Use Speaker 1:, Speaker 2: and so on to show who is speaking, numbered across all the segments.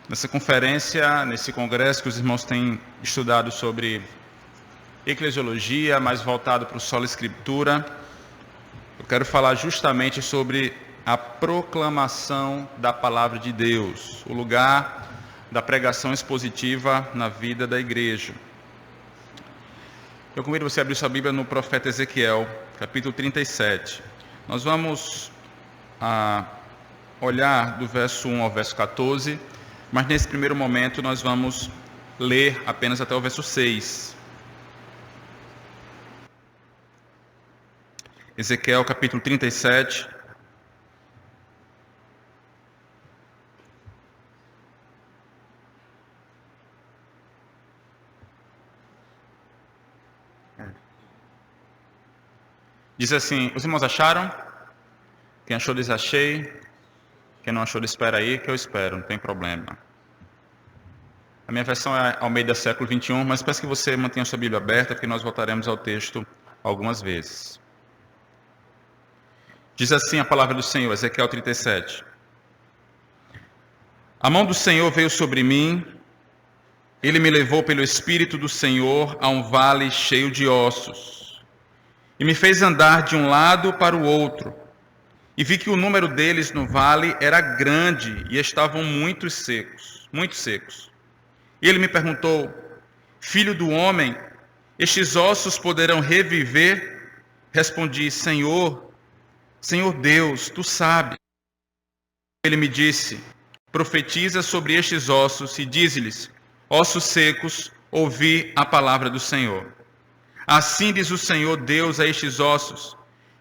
Speaker 1: Nessa conferência, nesse congresso que os irmãos têm estudado sobre eclesiologia, mais voltado para o sola escritura, eu quero falar justamente sobre a proclamação da palavra de Deus, o lugar da pregação expositiva na vida da igreja. Eu convido você a abrir sua Bíblia no profeta Ezequiel, capítulo 37. Nós vamos olhar do verso 1 ao verso 14, mas nesse primeiro momento nós vamos ler apenas até o verso 6. Ezequiel capítulo 37. Diz assim: os irmãos acharam? Quem achou, diz achei. Quem não achou, espera aí, que eu espero, não tem problema. A minha versão é Almeida século 21, mas peço que você mantenha sua Bíblia aberta, porque nós voltaremos ao texto algumas vezes. Diz assim a palavra do Senhor, Ezequiel 37. A mão do Senhor veio sobre mim, Ele me levou pelo Espírito do Senhor a um vale cheio de ossos, e me fez andar de um lado para o outro. E vi que o número deles no vale era grande e estavam muito secos. E ele me perguntou: filho do homem, estes ossos poderão reviver? Respondi: Senhor Deus, tu sabes. Ele me disse: profetiza sobre estes ossos e dize-lhes: ossos secos, ouvi a palavra do Senhor. Assim diz o Senhor Deus a estes ossos: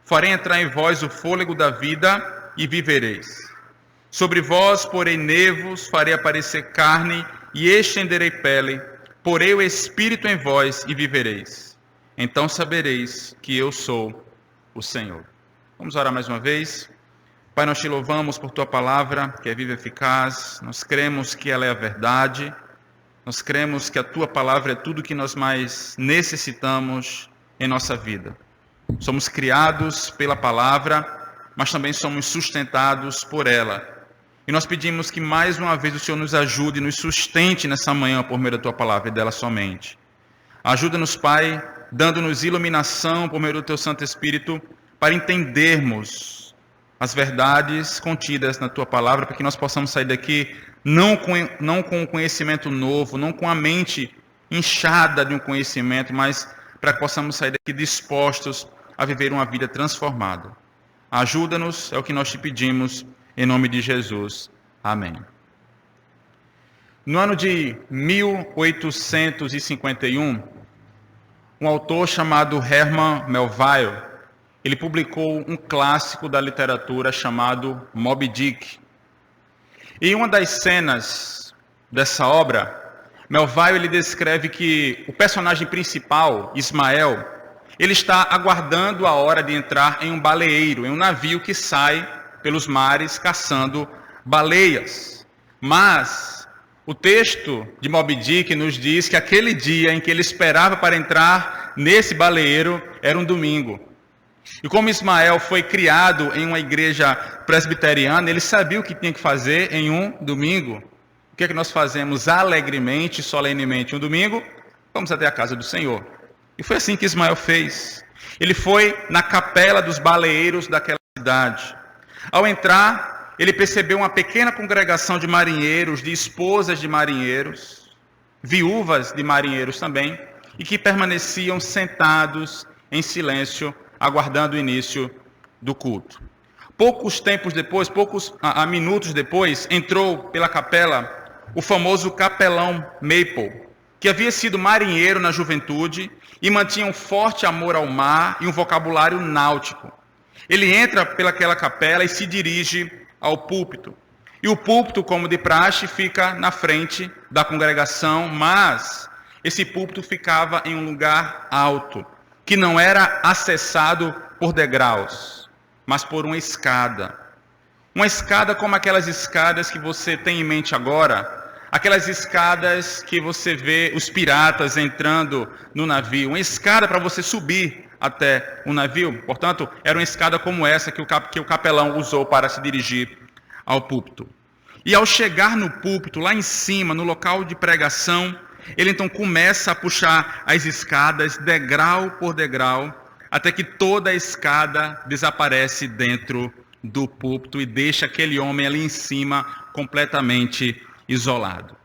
Speaker 1: farei entrar em vós o fôlego da vida e vivereis. Sobre vós porei nervos, farei aparecer carne e estenderei pele, porei o espírito em vós e vivereis. Então sabereis que eu sou o Senhor. Vamos orar mais uma vez. Pai, nós te louvamos por tua palavra, que é viva e eficaz. Nós cremos que ela é a verdade. Nós cremos que a tua palavra é tudo que nós mais necessitamos em nossa vida. Somos criados pela palavra, mas também somos sustentados por ela. E nós pedimos que mais uma vez o Senhor nos ajude, nos sustente nessa manhã por meio da tua palavra e dela somente. Ajuda-nos, Pai, dando-nos iluminação por meio do teu Santo Espírito, para entendermos as verdades contidas na tua palavra, para que nós possamos sair daqui não com um conhecimento novo, não com a mente inchada de um conhecimento, mas para que possamos sair daqui dispostos a viver uma vida transformada. Ajuda-nos, é o que nós te pedimos, em nome de Jesus. Amém. No ano de 1851, um autor chamado Herman Melville, ele publicou um clássico da literatura chamado Moby Dick. E uma das cenas dessa obra, Melville ele descreve que o personagem principal, Ismael, ele está aguardando a hora de entrar em um baleeiro, em um navio que sai pelos mares caçando baleias. Mas o texto de Moby Dick nos diz que aquele dia em que ele esperava para entrar nesse baleeiro era um domingo. E como Ismael foi criado em uma igreja presbiteriana, ele sabia o que tinha que fazer em um domingo. O que é que nós fazemos alegremente, solenemente, um domingo? Vamos até a casa do Senhor. E foi assim que Ismael fez. Ele foi na capela dos baleeiros daquela cidade. Ao entrar, ele percebeu uma pequena congregação de marinheiros, de esposas de marinheiros, viúvas de marinheiros também, e que permaneciam sentados em silêncio, aguardando o início do culto. Poucos minutos depois, entrou pela capela o famoso capelão Maple, que havia sido marinheiro na juventude e mantinha um forte amor ao mar e um vocabulário náutico. Ele entra pelaquela capela e se dirige ao púlpito. E o púlpito, como de praxe, fica na frente da congregação, mas esse púlpito ficava em um lugar alto, que não era acessado por degraus, mas por uma escada. Uma escada como aquelas escadas que você tem em mente agora, aquelas escadas que você vê os piratas entrando no navio, uma escada para você subir até o navio. Portanto, era uma escada como essa que o capelão usou para se dirigir ao púlpito. E ao chegar no púlpito, lá em cima, no local de pregação, ele então começa a puxar as escadas, degrau por degrau, até que toda a escada desaparece dentro do púlpito e deixa aquele homem ali em cima completamente isolado.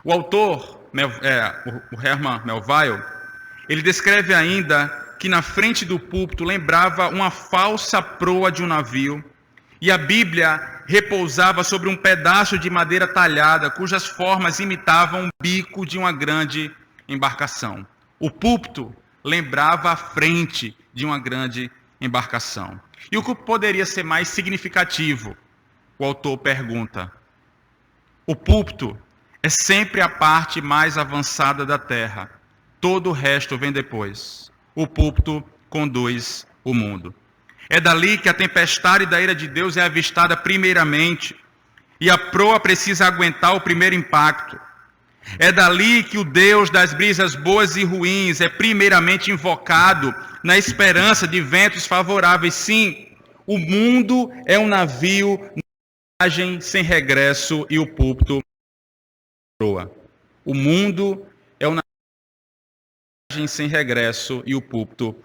Speaker 1: O autor, o Herman Melville, ele descreve ainda que na frente do púlpito lembrava uma falsa proa de um navio e a Bíblia repousava sobre um pedaço de madeira talhada cujas formas imitavam o bico de uma grande embarcação. O púlpito lembrava a frente de uma grande embarcação. E o que poderia ser mais significativo? O autor pergunta. O púlpito é sempre a parte mais avançada da terra. Todo o resto vem depois. O púlpito conduz o mundo. É dali que a tempestade da ira de Deus é avistada primeiramente, e a proa precisa aguentar o primeiro impacto. É dali que o Deus das brisas boas e ruins é primeiramente invocado na esperança de ventos favoráveis. Sim, o mundo é um navio na viagem sem regresso e o púlpito proa. O mundo é uma viagem sem regresso e o púlpito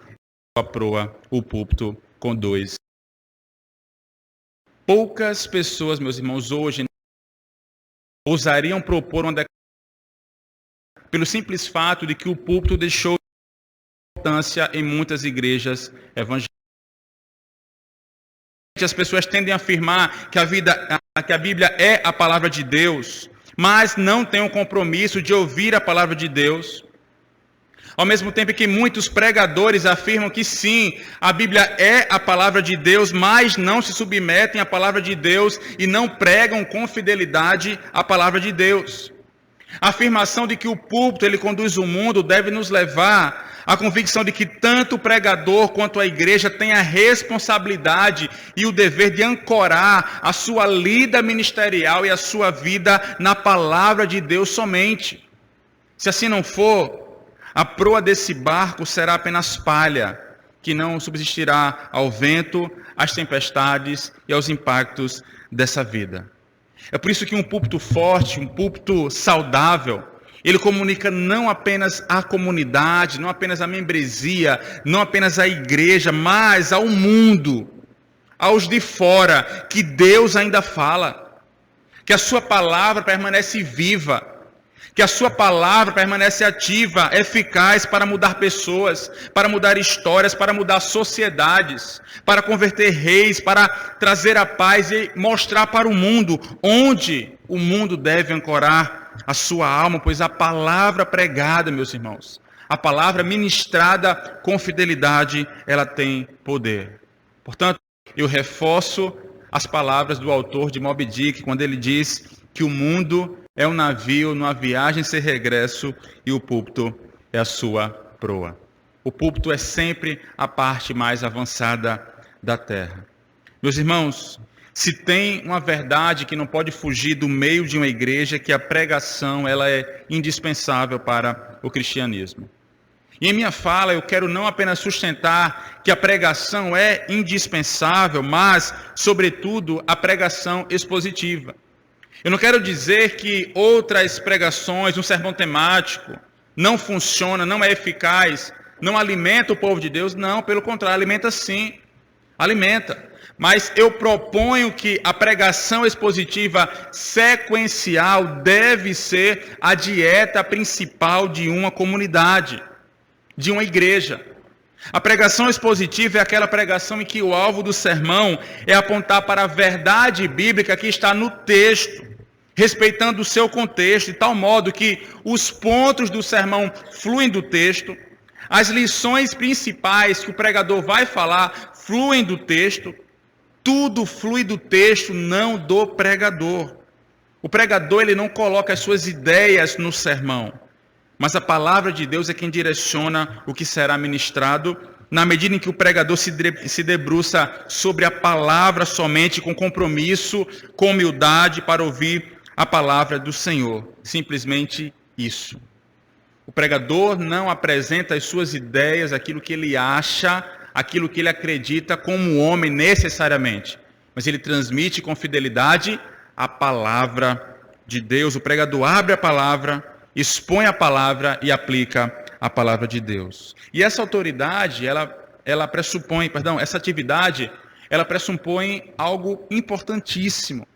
Speaker 1: a proa, o púlpito conduz. Poucas pessoas, meus irmãos, hoje ousariam propor uma declaração pelo simples fato de que o púlpito deixou importância em muitas igrejas evangélicas. As pessoas tendem a afirmar que a Bíblia é a palavra de Deus, mas não têm o compromisso de ouvir a palavra de Deus. Ao mesmo tempo que muitos pregadores afirmam que sim, a Bíblia é a palavra de Deus, mas não se submetem à palavra de Deus e não pregam com fidelidade a palavra de Deus. A afirmação de que o púlpito ele conduz o mundo deve nos levar à convicção de que tanto o pregador quanto a igreja têm a responsabilidade e o dever de ancorar a sua lida ministerial e a sua vida na palavra de Deus somente. Se assim não for, a proa desse barco será apenas palha, que não subsistirá ao vento, às tempestades e aos impactos dessa vida. É por isso que um púlpito forte, um púlpito saudável, ele comunica não apenas à comunidade, não apenas à membresia, não apenas à igreja, mas ao mundo, aos de fora, que Deus ainda fala, que a sua palavra permanece viva, que a sua palavra permanece ativa, eficaz para mudar pessoas, para mudar histórias, para mudar sociedades, para converter reis, para trazer a paz e mostrar para o mundo onde o mundo deve ancorar a sua alma, pois a palavra pregada, meus irmãos, a palavra ministrada com fidelidade, ela tem poder. Portanto, eu reforço as palavras do autor de Moby Dick, quando ele diz que o mundo é um navio numa viagem sem regresso e o púlpito é a sua proa. O púlpito é sempre a parte mais avançada da terra. Meus irmãos, se tem uma verdade que não pode fugir do meio de uma igreja, que a pregação ela é indispensável para o cristianismo. E em minha fala eu quero não apenas sustentar que a pregação é indispensável, mas, sobretudo, a pregação expositiva. Eu não quero dizer que outras pregações, um sermão temático, não funciona, não é eficaz, não alimenta o povo de Deus. Não, pelo contrário, alimenta sim, alimenta. Mas eu proponho que a pregação expositiva sequencial deve ser a dieta principal de uma comunidade, de uma igreja. A pregação expositiva é aquela pregação em que o alvo do sermão é apontar para a verdade bíblica que está no texto, respeitando o seu contexto, de tal modo que os pontos do sermão fluem do texto, as lições principais que o pregador vai falar fluem do texto, tudo flui do texto, não do pregador. O pregador ele não coloca as suas ideias no sermão, mas a palavra de Deus é quem direciona o que será ministrado, na medida em que o pregador se debruça sobre a palavra somente, com compromisso, com humildade, para ouvir a palavra do Senhor. Simplesmente isso. O pregador não apresenta as suas ideias, aquilo que ele acha, aquilo que ele acredita como homem necessariamente, mas ele transmite com fidelidade a palavra de Deus. O pregador abre a palavra, expõe a palavra e aplica a palavra de Deus. E essa autoridade, ela pressupõe, essa atividade, ela pressupõe algo importantíssimo.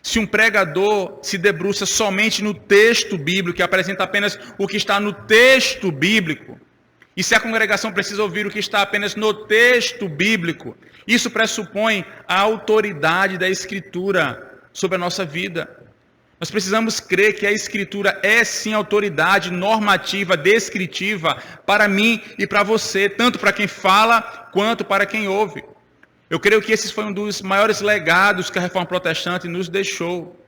Speaker 1: Se um pregador se debruça somente no texto bíblico e apresenta apenas o que está no texto bíblico, e se a congregação precisa ouvir o que está apenas no texto bíblico, isso pressupõe a autoridade da Escritura sobre a nossa vida. Nós precisamos crer que a Escritura é sim autoridade normativa, descritiva para mim e para você, tanto para quem fala quanto para quem ouve. Eu creio que esse foi um dos maiores legados que a Reforma Protestante nos deixou.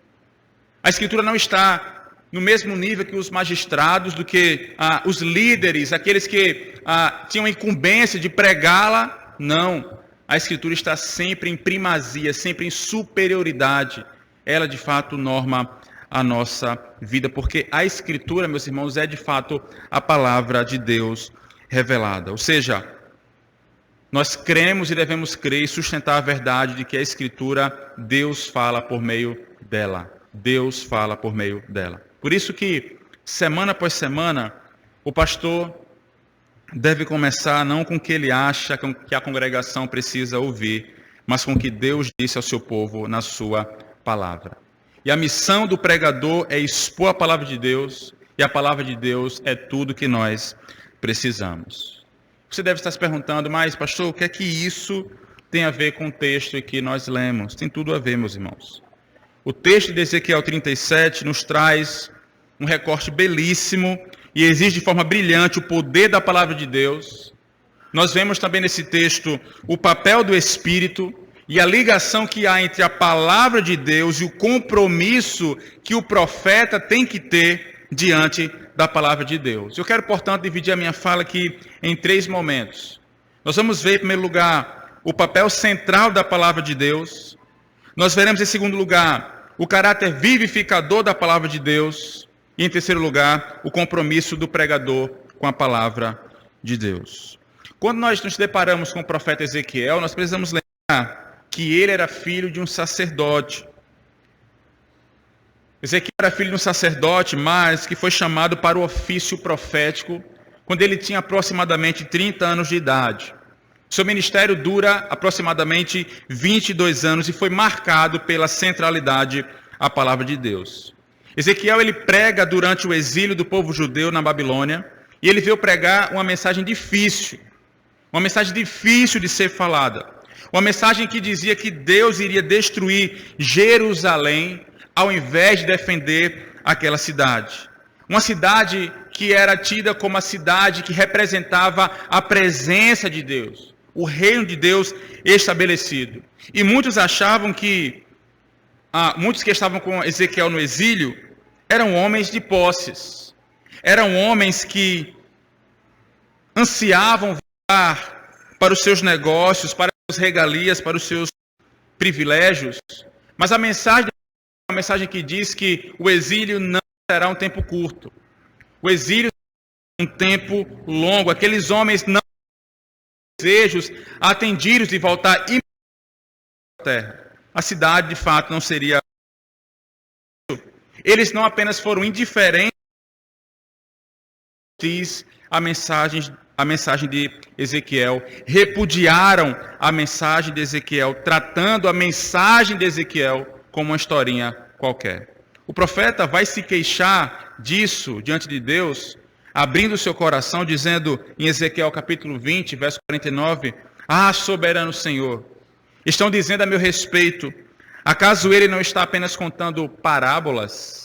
Speaker 1: A Escritura não está no mesmo nível que os magistrados, do que os líderes, aqueles que tinham a incumbência de pregá-la. Não. A Escritura está sempre em primazia, sempre em superioridade. Ela, de fato, norma a nossa vida, porque a Escritura, meus irmãos, é, de fato, a palavra de Deus revelada. Ou seja, nós cremos e devemos crer e sustentar a verdade de que a Escritura, Deus fala por meio dela. Deus fala por meio dela. Por isso que, semana após semana, o pastor deve começar não com o que ele acha que a congregação precisa ouvir, mas com o que Deus disse ao seu povo na sua palavra. E a missão do pregador é expor a palavra de Deus, e a palavra de Deus é tudo que nós precisamos. Você deve estar se perguntando, mas pastor, o que é que isso tem a ver com o texto que nós lemos? Tem tudo a ver, meus irmãos. O texto de Ezequiel 37 nos traz um recorte belíssimo e exige de forma brilhante o poder da palavra de Deus. Nós vemos também nesse texto o papel do Espírito e a ligação que há entre a palavra de Deus e o compromisso que o profeta tem que ter diante da palavra de Deus. Eu quero, portanto, dividir a minha fala aqui em 3 momentos. Nós vamos ver, em primeiro lugar, o papel central da palavra de Deus. Nós veremos, em segundo lugar, o caráter vivificador da palavra de Deus. E, em terceiro lugar, o compromisso do pregador com a palavra de Deus. Quando nós nos deparamos com o profeta Ezequiel, nós precisamos lembrar que ele era filho de um sacerdote. Ezequiel era filho de um sacerdote, mas que foi chamado para o ofício profético quando ele tinha aproximadamente 30 anos de idade. Seu ministério dura aproximadamente 22 anos e foi marcado pela centralidade à palavra de Deus. Ezequiel, ele prega durante o exílio do povo judeu na Babilônia, e ele veio pregar uma mensagem difícil de ser falada. Uma mensagem que dizia que Deus iria destruir Jerusalém ao invés de defender aquela cidade. Uma cidade que era tida como a cidade que representava a presença de Deus, o reino de Deus estabelecido. E muitos achavam que, muitos que estavam com Ezequiel no exílio, eram homens de posses. Eram homens que ansiavam voltar para os seus negócios, para as suas regalias, para os seus privilégios. Mas a mensagem é uma mensagem que diz que o exílio não será um tempo curto. O exílio será um tempo longo. Aqueles homens não têm desejos atendidos de voltar imediatamente à terra. A cidade, de fato, não seria. Eles não apenas foram indiferentes, diz a mensagem de Ezequiel, repudiaram a mensagem de Ezequiel, tratando a mensagem de Ezequiel como uma historinha qualquer. O profeta vai se queixar disso diante de Deus, abrindo o seu coração, dizendo em Ezequiel capítulo 20, verso 49, soberano Senhor, estão dizendo a meu respeito, acaso ele não está apenas contando parábolas?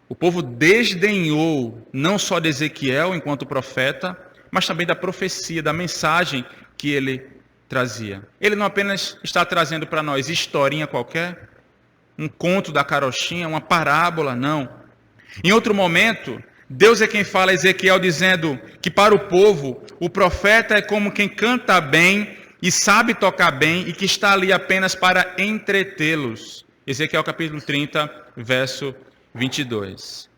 Speaker 1: O povo desdenhou não só de Ezequiel enquanto profeta, mas também da profecia, da mensagem que ele trazia. Ele não apenas está trazendo para nós historinha qualquer, um conto da carochinha, uma parábola, não. Em outro momento, Deus é quem fala a Ezequiel dizendo que para o povo, o profeta é como quem canta bem e sabe tocar bem e que está ali apenas para entretê-los. Ezequiel capítulo 30, verso 22.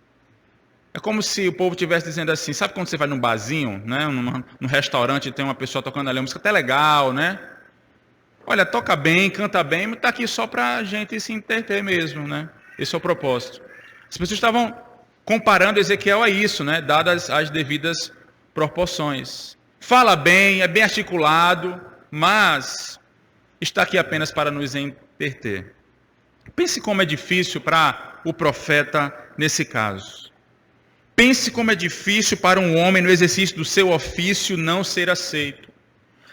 Speaker 1: É como se o povo estivesse dizendo assim, sabe quando você vai num barzinho, né, num restaurante e tem uma pessoa tocando ali uma música até legal, né? olha, toca bem, canta bem, mas está aqui só para a gente se entreter mesmo, né? Esse é o propósito. As pessoas estavam comparando Ezequiel a isso, né? Dadas as devidas proporções. Fala bem, é bem articulado, mas está aqui apenas para nos entreter. Pense como é difícil para o profeta nesse caso. Pense como é difícil para um homem no exercício do seu ofício não ser aceito.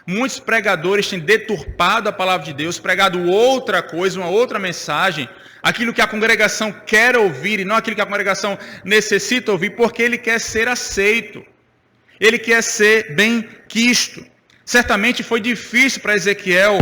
Speaker 1: Muitos pregadores têm deturpado a palavra de Deus, pregado outra coisa, uma outra mensagem, aquilo que a congregação quer ouvir e não aquilo que a congregação necessita ouvir, porque ele quer ser aceito. Ele quer ser bem quisto. Certamente foi difícil para Ezequiel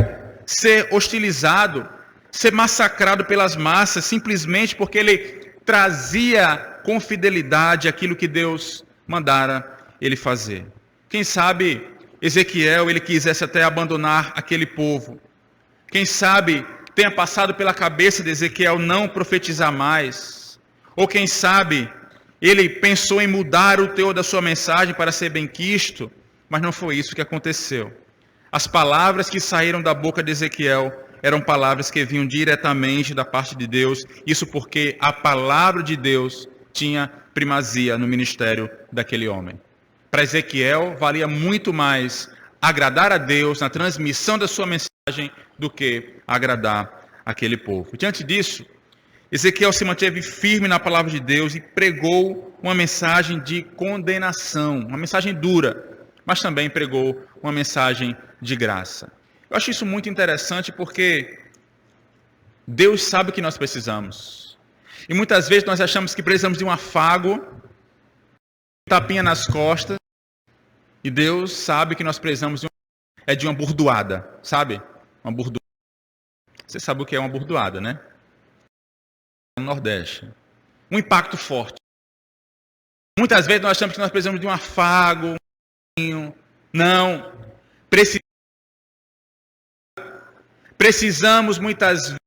Speaker 1: ser hostilizado, ser massacrado pelas massas, simplesmente porque ele trazia com fidelidade aquilo que Deus mandara ele fazer. Quem sabe Ezequiel ele quisesse até abandonar aquele povo. Quem sabe tenha passado pela cabeça de Ezequiel não profetizar mais. Ou quem sabe ele pensou em mudar o teor da sua mensagem para ser benquisto, mas não foi isso que aconteceu. As palavras que saíram da boca de Ezequiel eram palavras que vinham diretamente da parte de Deus, isso porque a palavra de Deus tinha primazia no ministério daquele homem. Para Ezequiel, valia muito mais agradar a Deus na transmissão da sua mensagem do que agradar aquele povo. Diante disso, Ezequiel se manteve firme na palavra de Deus e pregou uma mensagem de condenação, uma mensagem dura, mas também pregou uma mensagem de graça. Eu acho isso muito interessante porque Deus sabe o que nós precisamos. E muitas vezes nós achamos que precisamos de um afago, um tapinha nas costas, e Deus sabe que nós precisamos de uma burdoada, sabe? Uma burdoada. Você sabe o que é uma burdoada, né? No Nordeste. Um impacto forte. Muitas vezes nós achamos que nós precisamos de um afago, não. Precisamos muitas vezes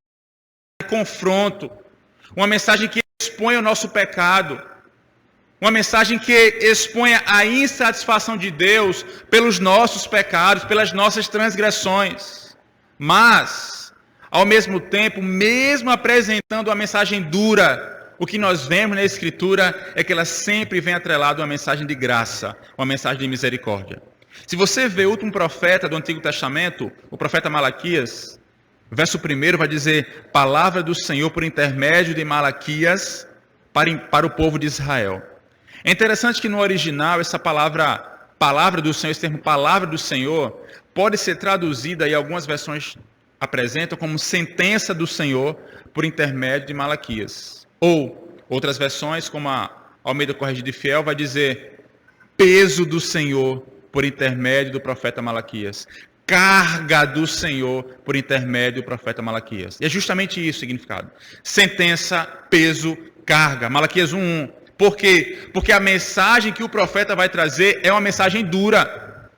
Speaker 1: de confronto. Uma mensagem que expõe o nosso pecado. Uma mensagem que exponha a insatisfação de Deus pelos nossos pecados, pelas nossas transgressões. Mas, ao mesmo tempo, mesmo apresentando uma mensagem dura, o que nós vemos na Escritura é que ela sempre vem atrelada a uma mensagem de graça, uma mensagem de misericórdia. Se você vê o último profeta do Antigo Testamento, o profeta Malaquias, verso 1 vai dizer, palavra do Senhor por intermédio de Malaquias para o povo de Israel. É interessante que no original essa palavra do Senhor, esse termo palavra do Senhor, pode ser traduzida, e algumas versões apresentam como sentença do Senhor por intermédio de Malaquias. Ou outras versões, como a Almeida Corrigida e Fiel, vai dizer peso do Senhor por intermédio do profeta Malaquias. Carga do Senhor por intermédio do profeta Malaquias. E é justamente isso o significado. Sentença, peso, carga. Malaquias 1:1. Por quê? Porque a mensagem que o profeta vai trazer é uma mensagem dura.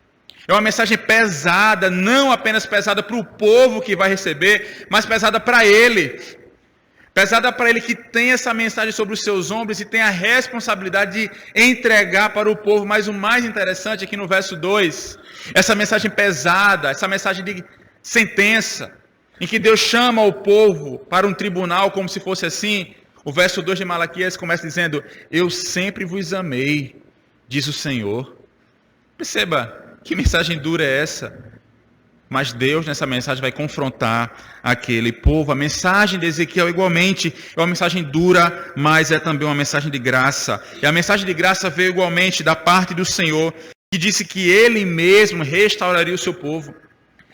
Speaker 1: É uma mensagem pesada, não apenas pesada para o povo que vai receber, mas pesada para ele. Pesada para ele que tem essa mensagem sobre os seus ombros e tem a responsabilidade de entregar para o povo. Mas o mais interessante aqui no verso 2, essa mensagem pesada, essa mensagem de sentença, em que Deus chama o povo para um tribunal como se fosse assim. O verso 2 de Malaquias começa dizendo, eu sempre vos amei, diz o Senhor. Perceba, que mensagem dura é essa? Mas Deus nessa mensagem vai confrontar aquele povo. A mensagem de Ezequiel igualmente é uma mensagem dura, mas é também uma mensagem de graça. E a mensagem de graça veio igualmente da parte do Senhor, que disse que Ele mesmo restauraria o seu povo.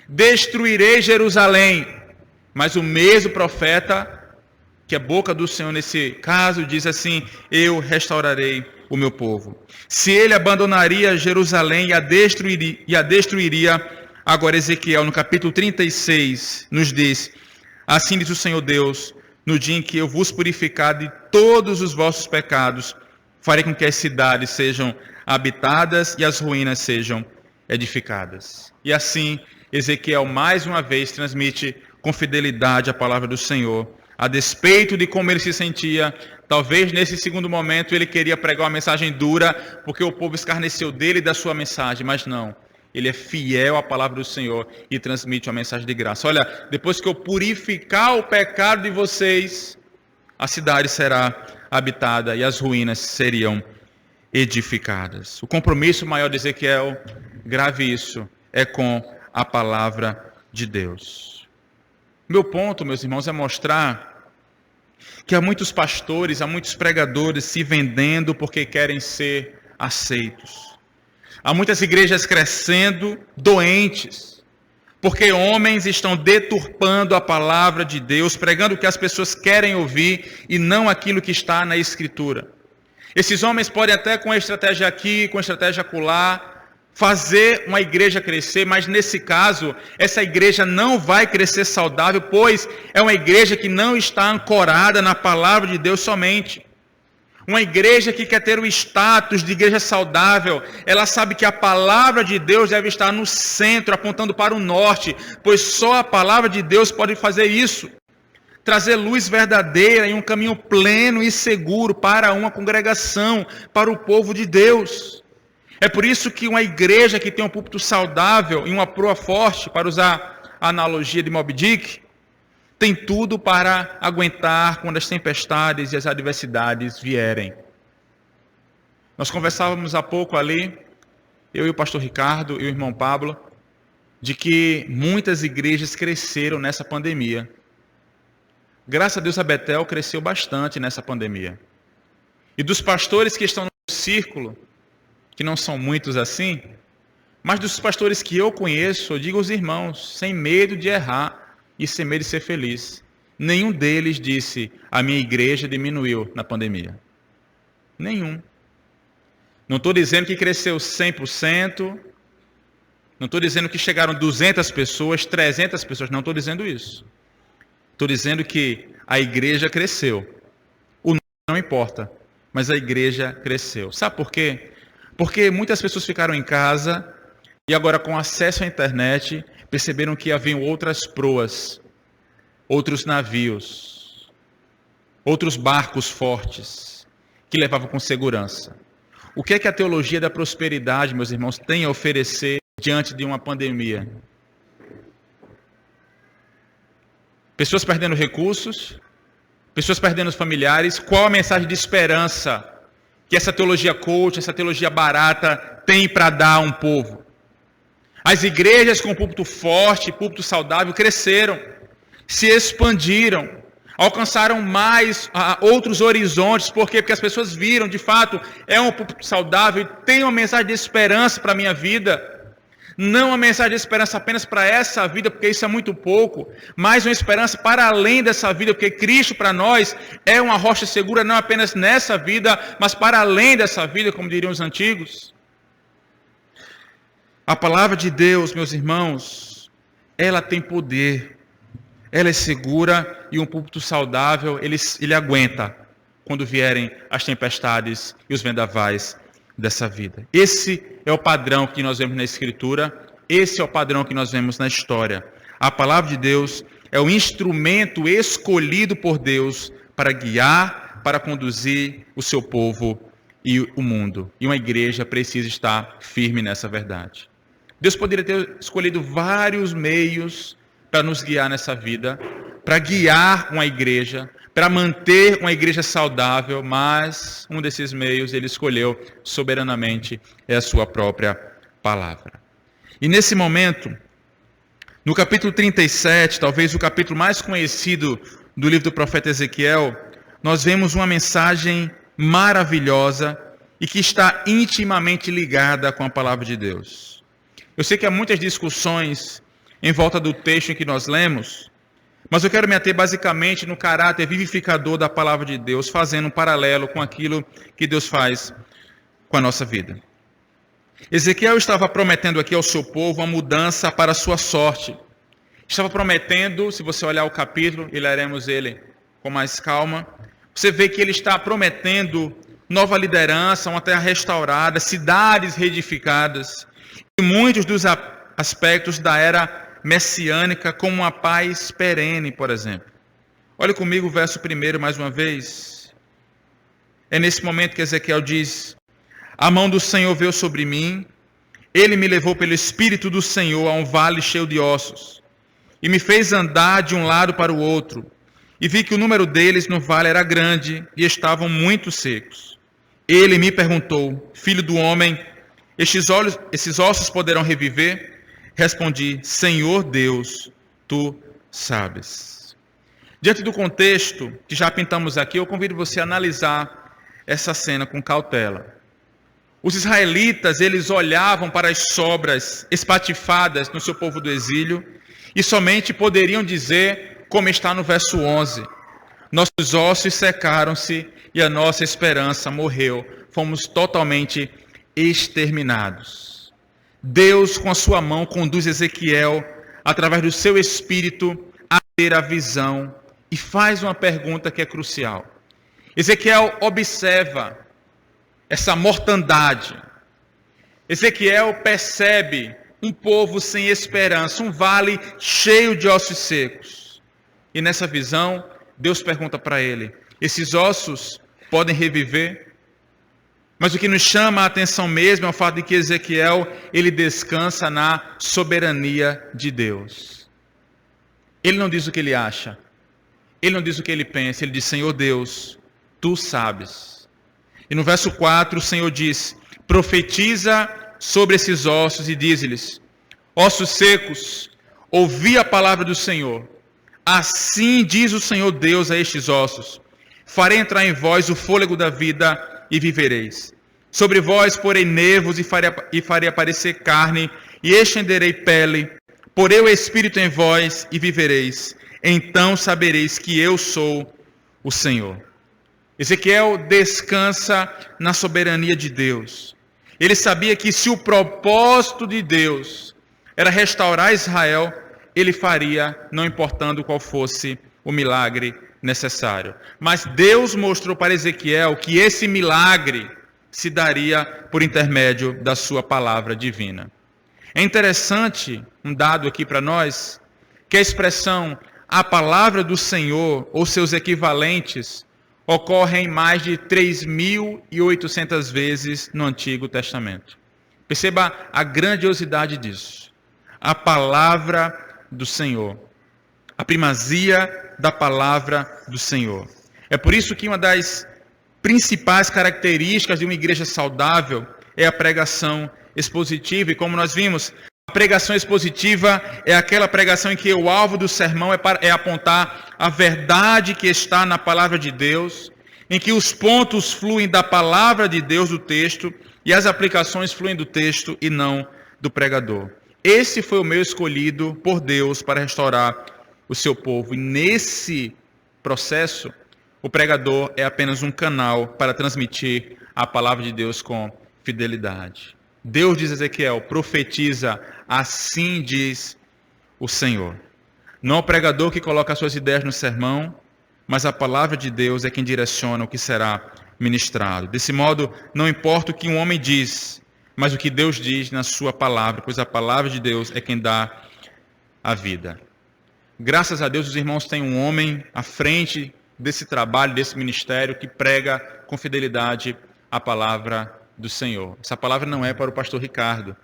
Speaker 1: Destruirei Jerusalém. Mas o mesmo profeta, que é boca do Senhor nesse caso, diz assim, eu restaurarei o meu povo. Se ele abandonaria Jerusalém e a destruiria, agora Ezequiel, no capítulo 36, nos diz, assim diz o Senhor Deus, no dia em que eu vos purificar de todos os vossos pecados, farei com que as cidades sejam habitadas e as ruínas sejam edificadas. E assim, Ezequiel mais uma vez transmite com fidelidade a palavra do Senhor, a despeito de como ele se sentia. Talvez nesse segundo momento ele queria pregar uma mensagem dura, porque o povo escarneceu dele e da sua mensagem, mas não. Ele é fiel à palavra do Senhor e transmite uma mensagem de graça. Olha, depois que eu purificar o pecado de vocês, a cidade será habitada e as ruínas seriam edificadas. O compromisso maior de Ezequiel, grave isso, é com a palavra de Deus. Meu ponto, meus irmãos, é mostrar que há muitos pastores, há muitos pregadores se vendendo porque querem ser aceitos. Há muitas igrejas crescendo doentes, porque homens estão deturpando a palavra de Deus, pregando o que as pessoas querem ouvir e não aquilo que está na Escritura. Esses homens podem até com estratégia aqui, com estratégia acolá, fazer uma igreja crescer, mas nesse caso, essa igreja não vai crescer saudável, pois é uma igreja que não está ancorada na palavra de Deus somente. Uma igreja que quer ter o status de igreja saudável, ela sabe que a palavra de Deus deve estar no centro, apontando para o norte, pois só a palavra de Deus pode fazer isso. Trazer luz verdadeira em um caminho pleno e seguro para uma congregação, para o povo de Deus. É por isso que uma igreja que tem um púlpito saudável e uma proa forte, para usar a analogia de Moby Dick, tem tudo para aguentar quando as tempestades e as adversidades vierem. Nós conversávamos há pouco ali, eu e o pastor Ricardo e o irmão Pablo, de que muitas igrejas cresceram nessa pandemia. Graças a Deus a Betel cresceu bastante nessa pandemia. E dos pastores que estão no círculo, que não são muitos assim, mas dos pastores que eu conheço, eu digo aos irmãos, sem medo de errar e sem medo de ser feliz, nenhum deles disse, a minha igreja diminuiu na pandemia. Nenhum. Não estou dizendo que cresceu 100%, não estou dizendo que chegaram 200 pessoas, 300 pessoas, não estou dizendo isso. Estou dizendo que a igreja cresceu. O número não importa, mas a igreja cresceu. Sabe por quê? Porque muitas pessoas ficaram em casa e agora com acesso à internet perceberam que haviam outras proas, outros navios, outros barcos fortes que levavam com segurança. O que é que a teologia da prosperidade, meus irmãos, tem a oferecer diante de uma pandemia? Pessoas perdendo recursos, pessoas perdendo familiares. Qual a mensagem de esperança que essa teologia coach, essa teologia barata tem para dar a um povo? As igrejas com púlpito forte, púlpito saudável, cresceram, se expandiram, alcançaram mais outros horizontes. Por quê? Porque as pessoas viram, de fato, é um púlpito saudável e tem uma mensagem de esperança para a minha vida. Não uma mensagem de esperança apenas para essa vida, porque isso é muito pouco, mas uma esperança para além dessa vida, porque Cristo para nós é uma rocha segura, não apenas nessa vida, mas para além dessa vida, como diriam os antigos. A palavra de Deus, meus irmãos, ela tem poder, ela é segura e um púlpito saudável, ele aguenta quando vierem as tempestades e os vendavais dessa vida. Esse é o padrão que nós vemos na Escritura, esse é o padrão que nós vemos na história. A palavra de Deus é o instrumento escolhido por Deus para guiar, para conduzir o seu povo e o mundo. E uma igreja precisa estar firme nessa verdade. Deus poderia ter escolhido vários meios para nos guiar nessa vida, para guiar uma igreja, para manter uma igreja saudável, mas um desses meios ele escolheu soberanamente, é a sua própria palavra. E nesse momento, no capítulo 37, talvez o capítulo mais conhecido do livro do profeta Ezequiel, nós vemos uma mensagem maravilhosa e que está intimamente ligada com a palavra de Deus. Eu sei que há muitas discussões em volta do texto em que nós lemos, mas eu quero me ater basicamente no caráter vivificador da palavra de Deus, fazendo um paralelo com aquilo que Deus faz com a nossa vida. Ezequiel estava prometendo aqui ao seu povo uma mudança para a sua sorte. Estava prometendo, se você olhar o capítulo, e leremos ele com mais calma, você vê que ele está prometendo nova liderança, uma terra restaurada, cidades reedificadas, e muitos dos aspectos da era messiânica, como uma paz perene, por exemplo. Olhe comigo o verso 1 mais uma vez. É nesse momento que Ezequiel diz: a mão do Senhor veio sobre mim, Ele me levou pelo Espírito do Senhor a um vale cheio de ossos, e me fez andar de um lado para o outro, e vi que o número deles no vale era grande, e estavam muito secos. Ele me perguntou: filho do homem, esses ossos poderão reviver? Respondi: Senhor Deus, tu sabes. Diante do contexto que já pintamos aqui, eu convido você a analisar essa cena com cautela. Os israelitas, eles olhavam para as sobras espatifadas no seu povo do exílio e somente poderiam dizer, como está no verso 11, nossos ossos secaram-se e a nossa esperança morreu. Fomos totalmente exterminados. Deus, com a sua mão, conduz Ezequiel, através do seu espírito, a ter a visão e faz uma pergunta que é crucial. Ezequiel observa essa mortandade. Ezequiel percebe um povo sem esperança, um vale cheio de ossos secos. E nessa visão, Deus pergunta para ele: esses ossos podem reviver? Mas o que nos chama a atenção mesmo é o fato de que Ezequiel, ele descansa na soberania de Deus. Ele não diz o que ele acha, ele não diz o que ele pensa, ele diz: Senhor Deus, tu sabes. E no verso 4, o Senhor diz: profetiza sobre esses ossos e diz-lhes: ossos secos, ouvi a palavra do Senhor. Assim diz o Senhor Deus a estes ossos: farei entrar em vós o fôlego da vida e vivereis. Sobre vós porei nervos e farei aparecer carne e estenderei pele. Porei o Espírito em vós e vivereis. Então sabereis que eu sou o Senhor. Ezequiel descansa na soberania de Deus. Ele sabia que se o propósito de Deus era restaurar Israel, ele faria, não importando qual fosse o milagre necessário. Mas Deus mostrou para Ezequiel que esse milagre se daria por intermédio da sua palavra divina. É interessante, um dado aqui para nós, que a expressão a palavra do Senhor ou seus equivalentes ocorrem mais de 3.800 vezes no Antigo Testamento. Perceba a grandiosidade disso. A palavra do Senhor. A primazia da palavra do Senhor. É por isso que uma das principais características de uma igreja saudável é a pregação expositiva. E como nós vimos, a pregação expositiva é aquela pregação em que o alvo do sermão é apontar a verdade que está na palavra de Deus, em que os pontos fluem da palavra de Deus do texto e as aplicações fluem do texto e não do pregador. Esse foi o meio escolhido por Deus para restaurar o seu povo. E nesse processo, o pregador é apenas um canal para transmitir a palavra de Deus com fidelidade. Deus diz a Ezequiel: profetiza, assim diz o Senhor. Não é o pregador que coloca as suas ideias no sermão, mas a palavra de Deus é quem direciona o que será ministrado. Desse modo, não importa o que um homem diz, mas o que Deus diz na sua palavra, pois a palavra de Deus é quem dá a vida. Graças a Deus, os irmãos têm um homem à frente desse trabalho, desse ministério, que prega com fidelidade a palavra do Senhor. Essa palavra não é para o pastor Ricardo.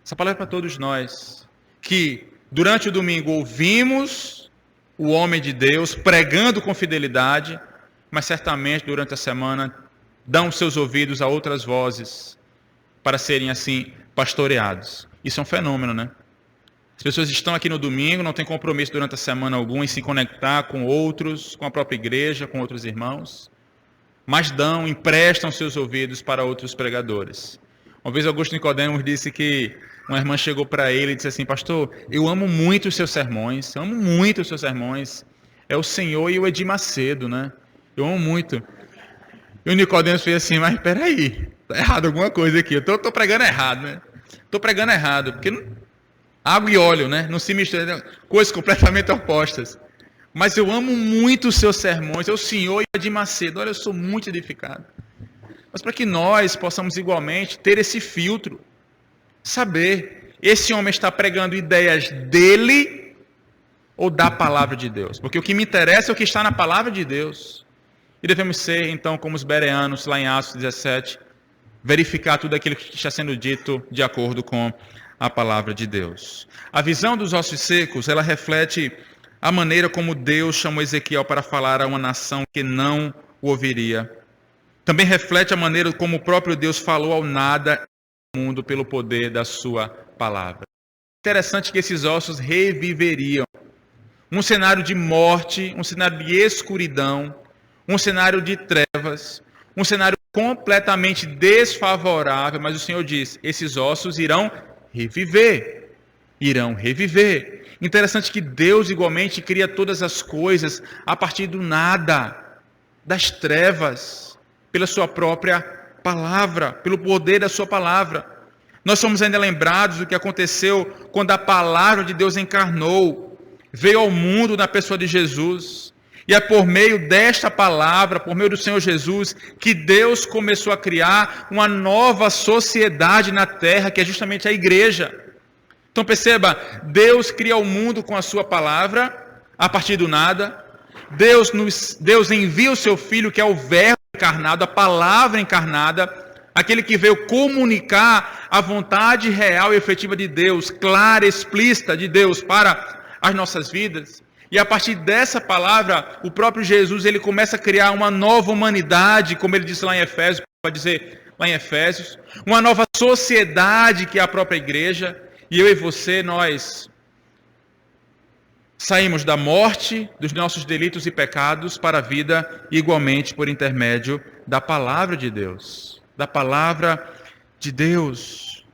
Speaker 1: Essa palavra é para todos nós, que durante o domingo ouvimos o homem de Deus pregando com fidelidade, mas certamente durante a semana dão seus ouvidos a outras vozes para serem assim pastoreados. Isso é um fenômeno, né? As pessoas estão aqui no domingo, não têm compromisso durante a semana algum em se conectar com outros, com a própria igreja, com outros irmãos, mas emprestam seus ouvidos para outros pregadores. Uma vez Augusto Nicodemos disse que uma irmã chegou para ele e disse assim: pastor, eu amo muito os seus sermões, é o Senhor e o Edir Macedo, né? Eu amo muito. E o Nicodemos fez assim: mas peraí, tá errado alguma coisa aqui, eu tô pregando errado, né? Tô pregando errado, porque água e óleo, né? Não se misturam, coisas completamente opostas. Mas eu amo muito os seus sermões, é o Senhor e o Edir Macedo, olha, eu sou muito edificado. Mas para que nós possamos igualmente ter esse filtro, saber, esse homem está pregando ideias dele ou da palavra de Deus? Porque o que me interessa é o que está na palavra de Deus. E devemos ser, então, como os bereanos, lá em Atos 17, verificar tudo aquilo que está sendo dito de acordo com a palavra de Deus. A visão dos ossos secos, ela reflete a maneira como Deus chamou Ezequiel para falar a uma nação que não o ouviria. Também reflete a maneira como o próprio Deus falou ao nada no mundo pelo poder da sua palavra. Interessante que esses ossos reviveriam. Um cenário de morte, um cenário de escuridão, um cenário de trevas, um cenário completamente desfavorável, mas o Senhor diz, esses ossos irão reviver. Irão reviver. Interessante que Deus igualmente cria todas as coisas a partir do nada, das trevas, pela sua própria palavra, pelo poder da sua palavra. Nós somos ainda lembrados do que aconteceu quando a palavra de Deus encarnou, veio ao mundo na pessoa de Jesus. E é por meio desta palavra, por meio do Senhor Jesus, que Deus começou a criar uma nova sociedade na terra, que é justamente a igreja. Então perceba, Deus cria o mundo com a sua palavra, a partir do nada. Deus envia o seu Filho, que é o Verbo encarnado, a palavra encarnada, aquele que veio comunicar a vontade real e efetiva de Deus, clara, explícita de Deus para as nossas vidas. E a partir dessa palavra, o próprio Jesus, ele começa a criar uma nova humanidade, como ele disse lá em Efésios, vai dizer lá em Efésios, uma nova sociedade que é a própria igreja. E eu e você, nós saímos da morte, dos nossos delitos e pecados, para a vida igualmente por intermédio da palavra de Deus. Da palavra de Deus.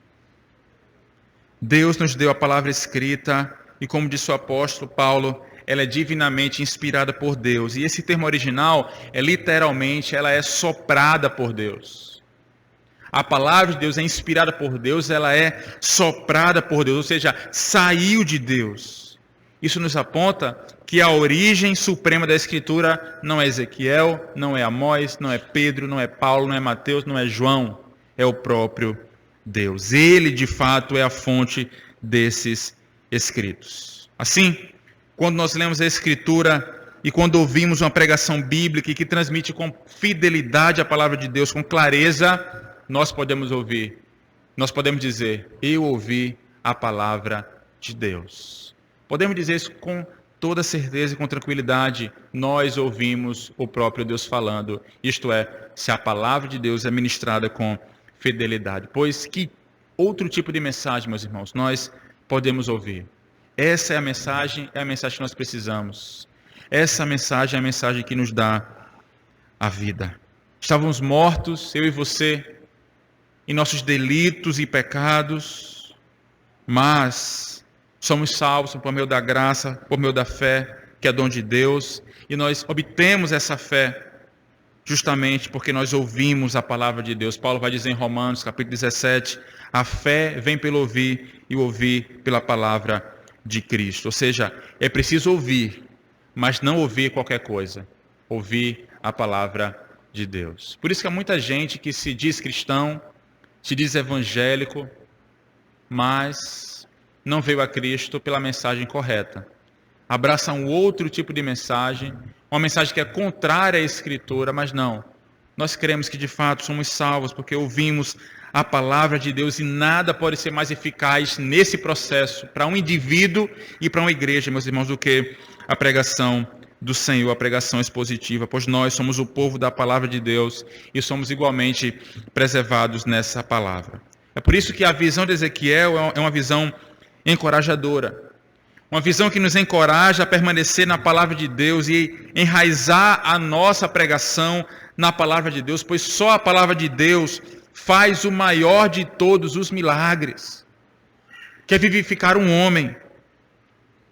Speaker 1: Deus nos deu a palavra escrita e, como disse o apóstolo Paulo, ela é divinamente inspirada por Deus. E esse termo original é literalmente, ela é soprada por Deus. A palavra de Deus é inspirada por Deus, ela é soprada por Deus, ou seja, saiu de Deus. Isso nos aponta que a origem suprema da Escritura não é Ezequiel, não é Amós, não é Pedro, não é Paulo, não é Mateus, não é João, é o próprio Deus. Ele, de fato, é a fonte desses escritos. Assim, quando nós lemos a Escritura e quando ouvimos uma pregação bíblica que transmite com fidelidade a palavra de Deus, com clareza, nós podemos ouvir, nós podemos dizer, eu ouvi a palavra de Deus. Podemos dizer isso com toda certeza e com tranquilidade, nós ouvimos o próprio Deus falando, isto é, se a palavra de Deus é ministrada com fidelidade. Pois que outro tipo de mensagem, meus irmãos, nós podemos ouvir? Essa é a mensagem que nós precisamos. Essa mensagem é a mensagem que nos dá a vida. Estávamos mortos, eu e você, em nossos delitos e pecados, mas somos salvos por meio da graça, por meio da fé, que é dom de Deus, e nós obtemos essa fé justamente porque nós ouvimos a palavra de Deus. Paulo vai dizer em Romanos, capítulo 17, a fé vem pelo ouvir e o ouvir pela palavra de Cristo. Ou seja, é preciso ouvir, mas não ouvir qualquer coisa, ouvir a palavra de Deus. Por isso que há muita gente que se diz cristão, se diz evangélico, mas não veio a Cristo pela mensagem correta. Abraça um outro tipo de mensagem, uma mensagem que é contrária à Escritura, mas não. Nós cremos que de fato somos salvos porque ouvimos a palavra de Deus e nada pode ser mais eficaz nesse processo para um indivíduo e para uma igreja, meus irmãos, do que a pregação do Senhor, a pregação expositiva, pois nós somos o povo da palavra de Deus e somos igualmente preservados nessa palavra. É por isso que a visão de Ezequiel é uma visão encorajadora, uma visão que nos encoraja a permanecer na palavra de Deus e enraizar a nossa pregação na palavra de Deus, pois só a palavra de Deus faz o maior de todos os milagres, que é vivificar um homem,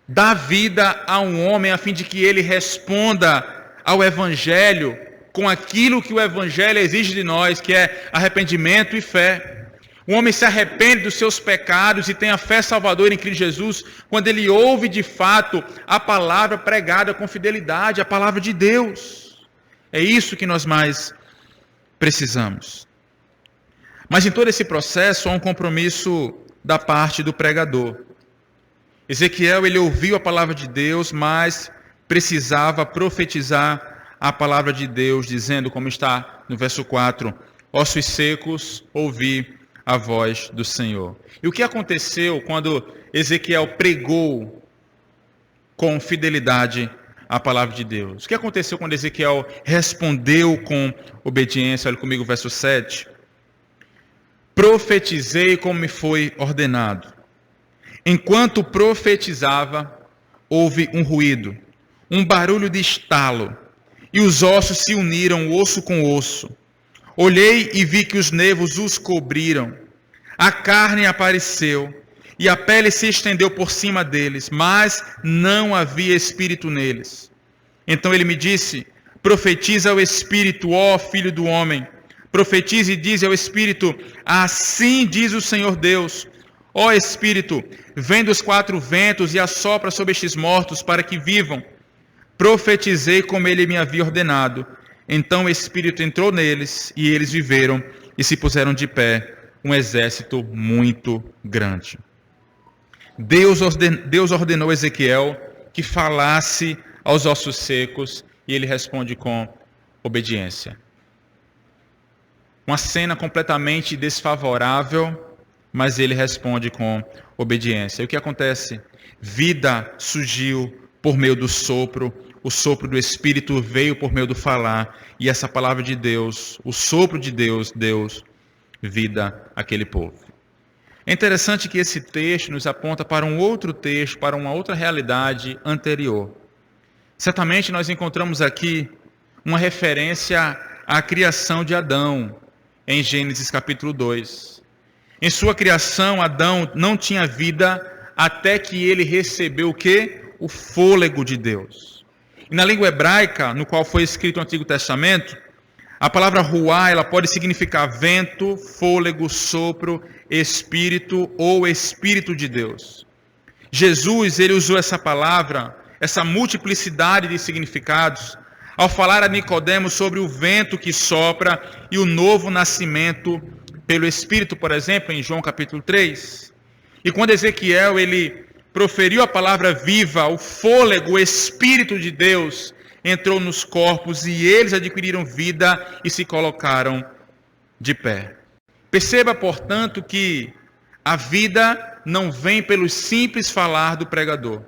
Speaker 1: dá vida a um homem a fim de que ele responda ao Evangelho com aquilo que o Evangelho exige de nós, que é arrependimento e fé. O homem se arrepende dos seus pecados e tem a fé salvadora em Cristo Jesus quando ele ouve de fato a palavra pregada com fidelidade, a palavra de Deus. É isso que nós mais precisamos. Mas em todo esse processo há um compromisso da parte do pregador. Ezequiel, ele ouviu a palavra de Deus, mas precisava profetizar a palavra de Deus, dizendo, como está no verso 4, ossos secos, ouvi a voz do Senhor. E o que aconteceu quando Ezequiel pregou com fidelidade a palavra de Deus? O que aconteceu quando Ezequiel respondeu com obediência? Olha comigo o verso 7. Profetizei como me foi ordenado. Enquanto profetizava, houve um ruído, um barulho de estalo, e os ossos se uniram, osso com osso. Olhei e vi que os nervos os cobriram. A carne apareceu, e a pele se estendeu por cima deles, mas não havia espírito neles. Então ele me disse: profetiza ao espírito, ó filho do homem. Profetize e diz ao espírito: assim diz o Senhor Deus. Ó espírito, vem dos quatro ventos e assopra sobre estes mortos para que vivam. Profetizei como ele me havia ordenado. Então o espírito entrou neles e eles viveram e se puseram de pé, um exército muito grande. Deus ordenou a Ezequiel que falasse aos ossos secos e ele responde com obediência. Uma cena completamente desfavorável, mas ele responde com obediência. E o que acontece? Vida surgiu por meio do sopro, o sopro do Espírito veio por meio do falar, e essa palavra de Deus, o sopro de Deus, deu vida àquele povo. É interessante que esse texto nos aponta para um outro texto, para uma outra realidade anterior. Certamente nós encontramos aqui uma referência à criação de Adão, em Gênesis capítulo 2. Em sua criação, Adão não tinha vida até que ele recebeu o quê? O fôlego de Deus. E na língua hebraica, no qual foi escrito o Antigo Testamento, a palavra ruá, ela pode significar vento, fôlego, sopro, espírito ou espírito de Deus. Jesus, ele usou essa palavra, essa multiplicidade de significados, ao falar a Nicodemos sobre o vento que sopra e o novo nascimento pelo Espírito, por exemplo, em João capítulo 3. E quando Ezequiel, ele proferiu a palavra viva, o fôlego, o Espírito de Deus entrou nos corpos e eles adquiriram vida e se colocaram de pé. Perceba, portanto, que a vida não vem pelo simples falar do pregador.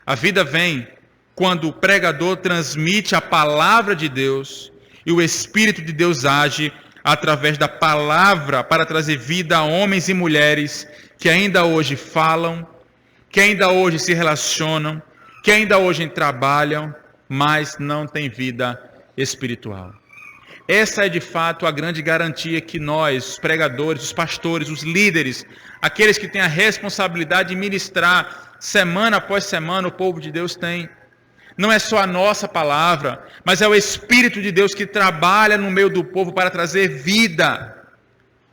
Speaker 1: A vida vem quando o pregador transmite a palavra de Deus e o Espírito de Deus age através da palavra para trazer vida a homens e mulheres que ainda hoje falam, que ainda hoje se relacionam, que ainda hoje trabalham, mas não têm vida espiritual. Essa é de fato a grande garantia que nós, os pregadores, os pastores, os líderes, aqueles que têm a responsabilidade de ministrar semana após semana, o povo de Deus tem. Não é só a nossa palavra, mas é o Espírito de Deus que trabalha no meio do povo para trazer vida.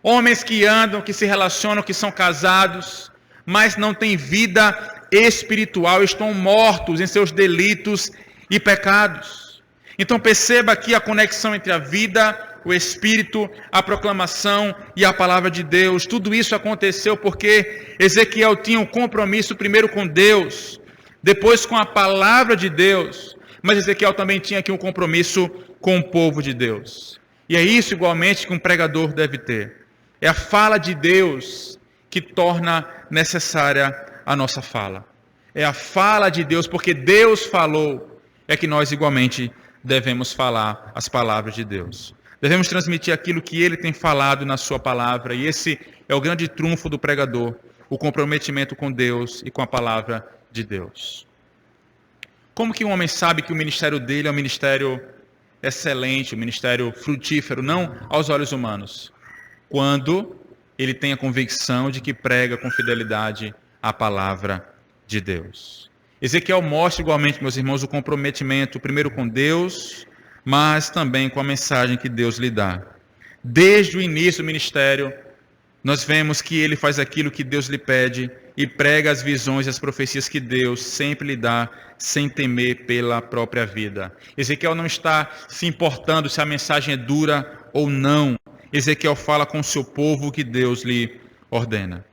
Speaker 1: Homens que andam, que se relacionam, que são casados, mas não têm vida espiritual, estão mortos em seus delitos e pecados. Então perceba aqui a conexão entre a vida, o Espírito, a proclamação e a palavra de Deus. Tudo isso aconteceu porque Ezequiel tinha um compromisso primeiro com Deus, depois com a palavra de Deus, mas Ezequiel também tinha aqui um compromisso com o povo de Deus. E é isso igualmente que um pregador deve ter. É a fala de Deus que torna necessária a nossa fala. É a fala de Deus, porque Deus falou, é que nós igualmente devemos falar as palavras de Deus. Devemos transmitir aquilo que Ele tem falado na sua palavra, e esse é o grande trunfo do pregador, o comprometimento com Deus e com a palavra de Deus. Como que um homem sabe que o ministério dele é um ministério excelente, um ministério frutífero, não aos olhos humanos? Quando ele tem a convicção de que prega com fidelidade a palavra de Deus. Ezequiel mostra igualmente, meus irmãos, o comprometimento primeiro com Deus, mas também com a mensagem que Deus lhe dá. Desde o início do ministério, nós vemos que ele faz aquilo que Deus lhe pede e prega as visões e as profecias que Deus sempre lhe dá, sem temer pela própria vida. Ezequiel não está se importando se a mensagem é dura ou não. Ezequiel fala com o seu povo o que Deus lhe ordena.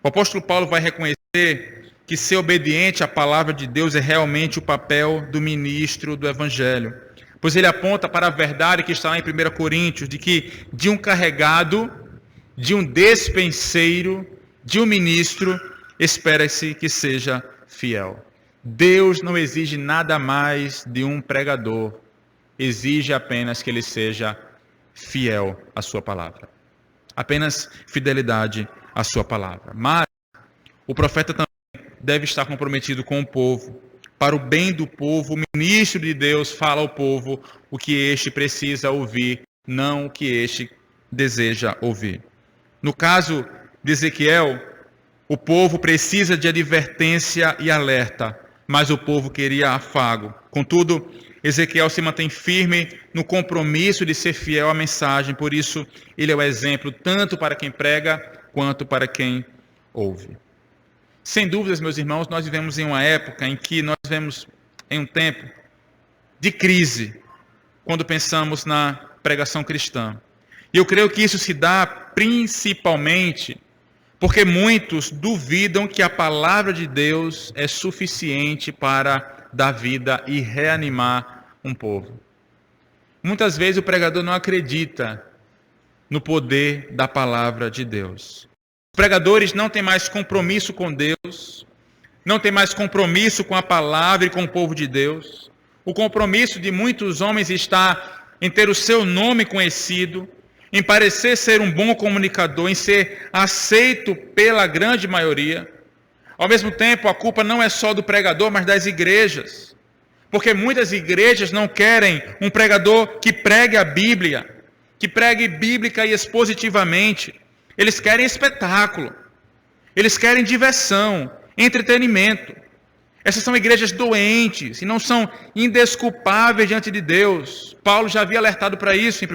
Speaker 1: O apóstolo Paulo vai reconhecer que ser obediente à palavra de Deus é realmente o papel do ministro do Evangelho. pois ele aponta para a verdade que está lá em 1 Coríntios, de que de um carregado, de um despenseiro, de um ministro, espera-se que seja fiel. Deus não exige nada mais de um pregador, exige apenas que ele seja fiel à sua palavra. Apenas fidelidade à sua palavra. Mas o profeta também deve estar comprometido com o povo. Para o bem do povo, o ministro de Deus fala ao povo o que este precisa ouvir, não o que este deseja ouvir. No caso de Ezequiel, o povo precisa de advertência e alerta, mas o povo queria afago. Contudo, Ezequiel se mantém firme no compromisso de ser fiel à mensagem, por isso ele é o exemplo tanto para quem prega quanto para quem ouve. Sem dúvidas, meus irmãos, nós vivemos em uma época em que nós vivemos em um tempo de crise, quando pensamos na pregação cristã. E eu creio que isso se dá principalmente porque muitos duvidam que a palavra de Deus é suficiente para dar vida e reanimar um povo. Muitas vezes o pregador não acredita no poder da palavra de Deus. Os pregadores não têm mais compromisso com Deus, não têm mais compromisso com a palavra e com o povo de Deus. O compromisso de muitos homens está em ter o seu nome conhecido, em parecer ser um bom comunicador, em ser aceito pela grande maioria. Ao mesmo tempo, a culpa não é só do pregador, mas das igrejas. Porque muitas igrejas não querem um pregador que pregue a Bíblia, que pregue bíblica e expositivamente. Eles querem espetáculo, eles querem diversão, entretenimento. Essas são igrejas doentes e não são indesculpáveis diante de Deus. Paulo já havia alertado para isso em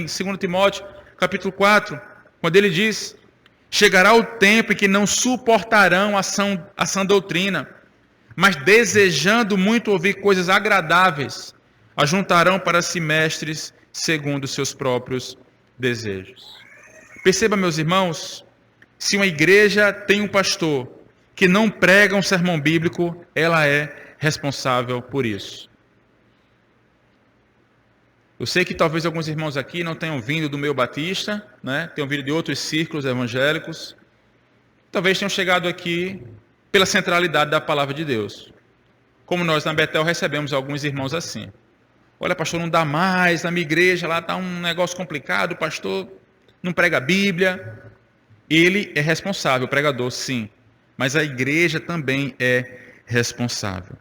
Speaker 1: 2 Timóteo, capítulo 4, quando ele diz: chegará o tempo em que não suportarão a sã doutrina, mas desejando muito ouvir coisas agradáveis, ajuntarão para si mestres segundo seus próprios desejos. Perceba, meus irmãos, se uma igreja tem um pastor que não prega um sermão bíblico, ela é responsável por isso. Eu sei que talvez alguns irmãos aqui não tenham vindo do meio batista, né? Tenham vindo de outros círculos evangélicos. Talvez tenham chegado aqui pela centralidade da palavra de Deus. Como nós na Betel recebemos alguns irmãos assim. Olha, pastor, não dá mais, na minha igreja lá está um negócio complicado, o pastor não prega a Bíblia. Ele é responsável, o pregador, sim. Mas a igreja também é responsável.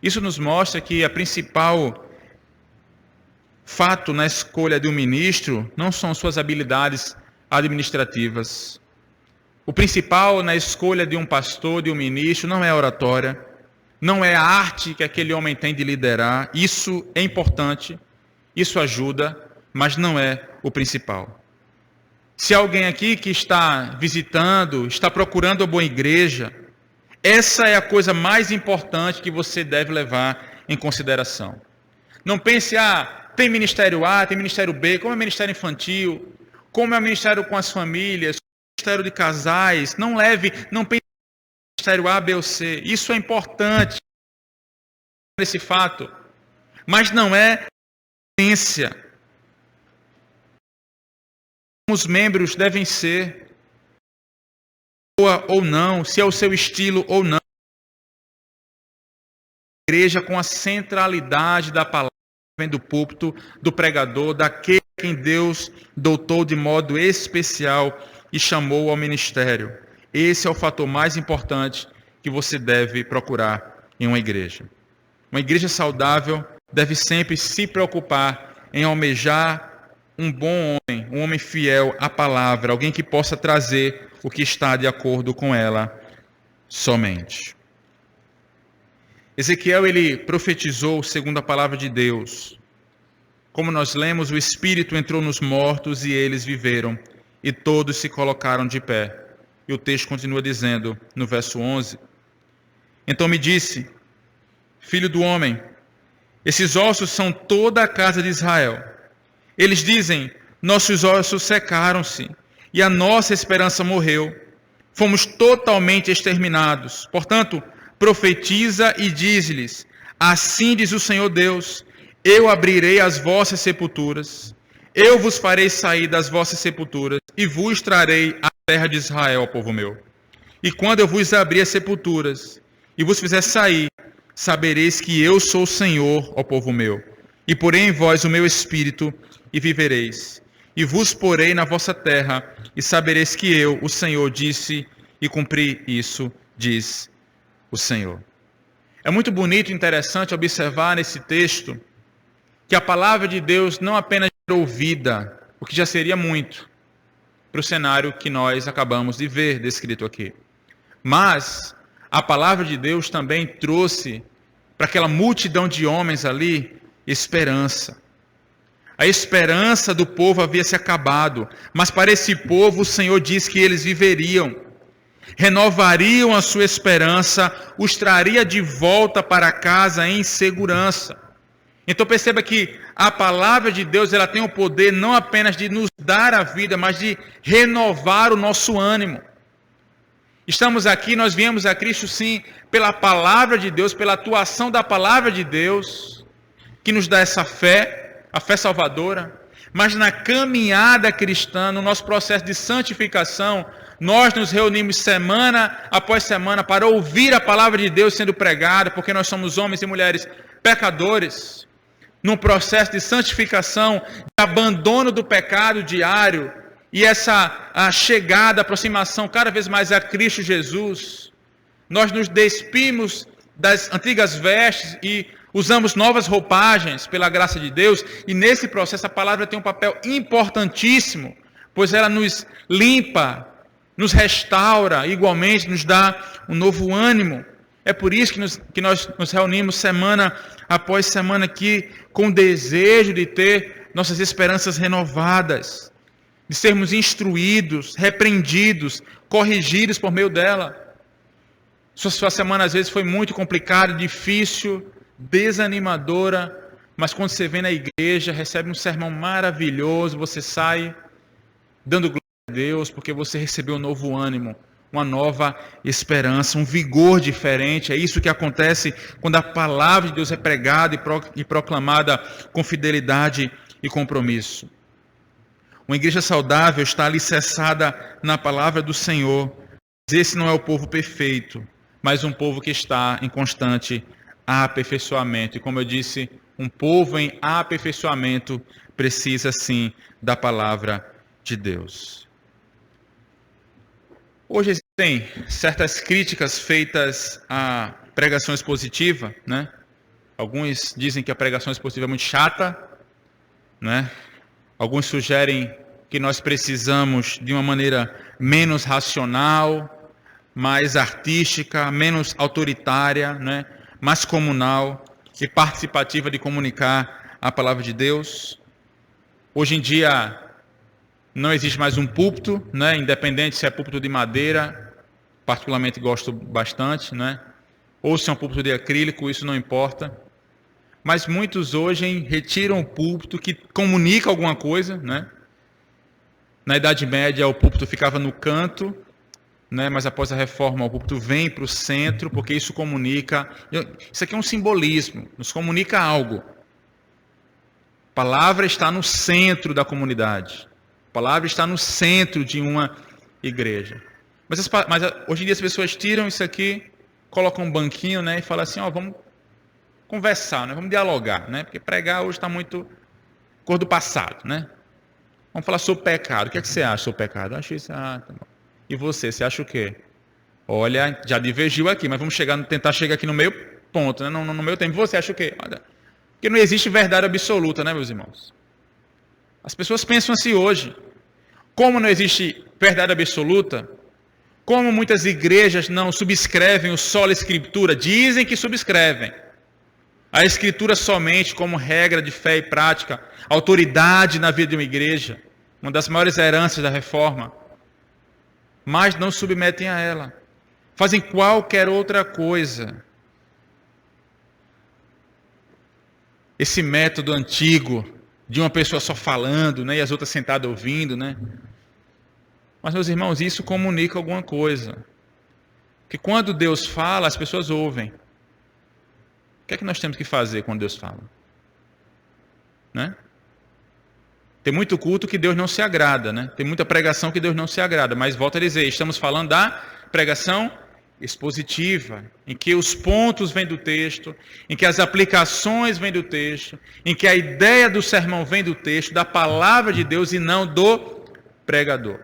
Speaker 1: Isso nos mostra que a principal fato na escolha de um ministro não são suas habilidades administrativas. O principal na escolha de um pastor, de um ministro, não é a oratória, não é a arte que aquele homem tem de liderar. Isso é importante, isso ajuda, mas não é o principal. Se alguém aqui que está visitando, está procurando a boa igreja, essa é a coisa mais importante que você deve levar em consideração. Não pense, tem ministério A, tem ministério B, como é ministério infantil, como é o ministério com as famílias, ministério de casais. Não pense em ministério A, B ou C. Isso é importante, esse fato, mas não é essência. Os membros devem ser, ou não, se é o seu estilo ou não. Igreja com a centralidade da palavra, vem do púlpito, do pregador, daquele quem Deus dotou de modo especial e chamou ao ministério. Esse é o fator mais importante que você deve procurar em uma igreja. Uma igreja saudável deve sempre se preocupar em almejar um bom homem, um homem fiel à palavra, alguém que possa trazer o que está de acordo com ela somente. Ezequiel, ele profetizou segundo a palavra de Deus. Como nós lemos, o Espírito entrou nos mortos e eles viveram, e todos se colocaram de pé. E o texto continua dizendo, no verso 11, então me disse, filho do homem, esses ossos são toda a casa de Israel. Eles dizem, nossos ossos secaram-se e a nossa esperança morreu. Fomos totalmente exterminados. Portanto, profetiza e diz-lhes, Assim diz o Senhor Deus: eu abrirei as vossas sepulturas, eu vos farei sair das vossas sepulturas e vos trarei à terra de Israel, ó povo meu. E quando eu vos abrir as sepulturas e vos fizer sair, sabereis que eu sou o Senhor, ó povo meu, e porei em vós o meu espírito e vivereis. E vos porei na vossa terra, e sabereis que eu, o Senhor, disse e cumpri isso, diz o Senhor. É muito bonito e interessante observar nesse texto que a palavra de Deus não apenas era ouvida, o que já seria muito, para o cenário que nós acabamos de ver descrito aqui. Mas a palavra de Deus também trouxe para aquela multidão de homens ali esperança. A esperança do povo havia se acabado, mas para esse povo o Senhor diz que eles viveriam, renovariam a sua esperança, os traria de volta para casa em segurança. Então perceba que a palavra de Deus ela tem o poder não apenas de nos dar a vida, mas de renovar o nosso ânimo. Estamos aqui, nós viemos a Cristo sim, pela palavra de Deus, pela atuação da palavra de Deus, que nos dá essa fé, a fé salvadora. Mas na caminhada cristã, no nosso processo de santificação, nós nos reunimos semana após semana para ouvir a palavra de Deus sendo pregada, porque nós somos homens e mulheres pecadores, num processo de santificação, de abandono do pecado diário, e essa a chegada, a aproximação cada vez mais a Cristo Jesus. Nós nos despimos das antigas vestes e usamos novas roupagens pela graça de Deus, e nesse processo a palavra tem um papel importantíssimo, pois ela nos limpa, nos restaura, igualmente nos dá um novo ânimo. É por isso que nós nos reunimos semana após semana aqui com o desejo de ter nossas esperanças renovadas, de sermos instruídos, repreendidos, corrigidos por meio dela. Sua semana às vezes foi muito complicada, difícil, desanimadora, mas quando você vem na igreja, recebe um sermão maravilhoso, você sai dando glória a Deus, porque você recebeu um novo ânimo, uma nova esperança, um vigor diferente. É isso que acontece quando a palavra de Deus é pregada e proclamada com fidelidade e compromisso. Uma igreja saudável está alicerçada na palavra do Senhor. Esse não é o povo perfeito, mas um povo que está em constante aperfeiçoamento. E como eu disse, um povo em aperfeiçoamento precisa sim da palavra de Deus. Hoje existem certas críticas feitas à pregação expositiva, né? Alguns dizem que a pregação expositiva é muito chata, né? Alguns sugerem que nós precisamos de uma maneira menos racional, mais artística, menos autoritária, né? Mais comunal e participativa de comunicar a palavra de Deus. Hoje em dia não existe mais um púlpito, né? Independente se é púlpito de madeira, particularmente gosto bastante, né? Ou se é um púlpito de acrílico, isso não importa. Mas muitos hoje retiram o púlpito que comunica alguma coisa, né? Na Idade Média o púlpito ficava no canto, né? Mas após a reforma o púlpito vem para o centro, porque isso comunica. Isso aqui é um simbolismo, nos comunica algo. A palavra está no centro da comunidade. A palavra está no centro de uma igreja. Mas hoje em dia as pessoas tiram isso aqui, colocam um banquinho, né? E falam assim, vamos conversar, né? Vamos dialogar, né? Porque pregar hoje está muito cor do passado, né? Vamos falar sobre pecado. O que é que você acha sobre pecado? Eu acho isso. Tá bom. E você acha o quê? Olha, já divergiu aqui, mas vamos tentar chegar aqui no meio ponto, né? No meio tempo. Você acha o quê? Olha, porque não existe verdade absoluta, né, meus irmãos? As pessoas pensam assim hoje. Como não existe verdade absoluta, como muitas igrejas não subscrevem o sola escritura, dizem que subscrevem a escritura somente como regra de fé e prática, autoridade na vida de uma igreja, uma das maiores heranças da reforma, mas não submetem a ela, fazem qualquer outra coisa. Esse método antigo de uma pessoa só falando, né, e as outras sentadas ouvindo, né? Mas, meus irmãos, isso comunica alguma coisa. Que quando Deus fala, as pessoas ouvem. O que é que nós temos que fazer quando Deus fala? Né? Tem muito culto que Deus não se agrada, né? Tem muita pregação que Deus não se agrada, mas volto a dizer, estamos falando da pregação expositiva, em que os pontos vêm do texto, em que as aplicações vêm do texto, em que a ideia do sermão vem do texto, da palavra de Deus e não do pregador.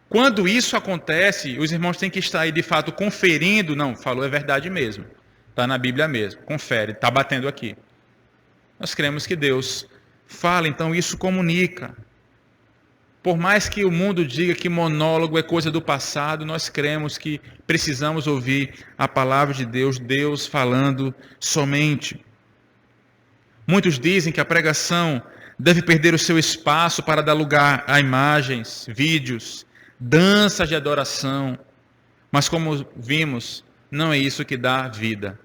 Speaker 1: Quando isso acontece, os irmãos têm que estar aí de fato conferindo, não, falou é verdade mesmo, está na Bíblia mesmo, confere, está batendo aqui. Nós cremos que Deus fala, então isso comunica. Por mais que o mundo diga que monólogo é coisa do passado, nós cremos que precisamos ouvir a palavra de Deus, Deus falando somente. Muitos dizem que a pregação deve perder o seu espaço para dar lugar a imagens, vídeos, danças de adoração. Mas como vimos, não é isso que dá vida.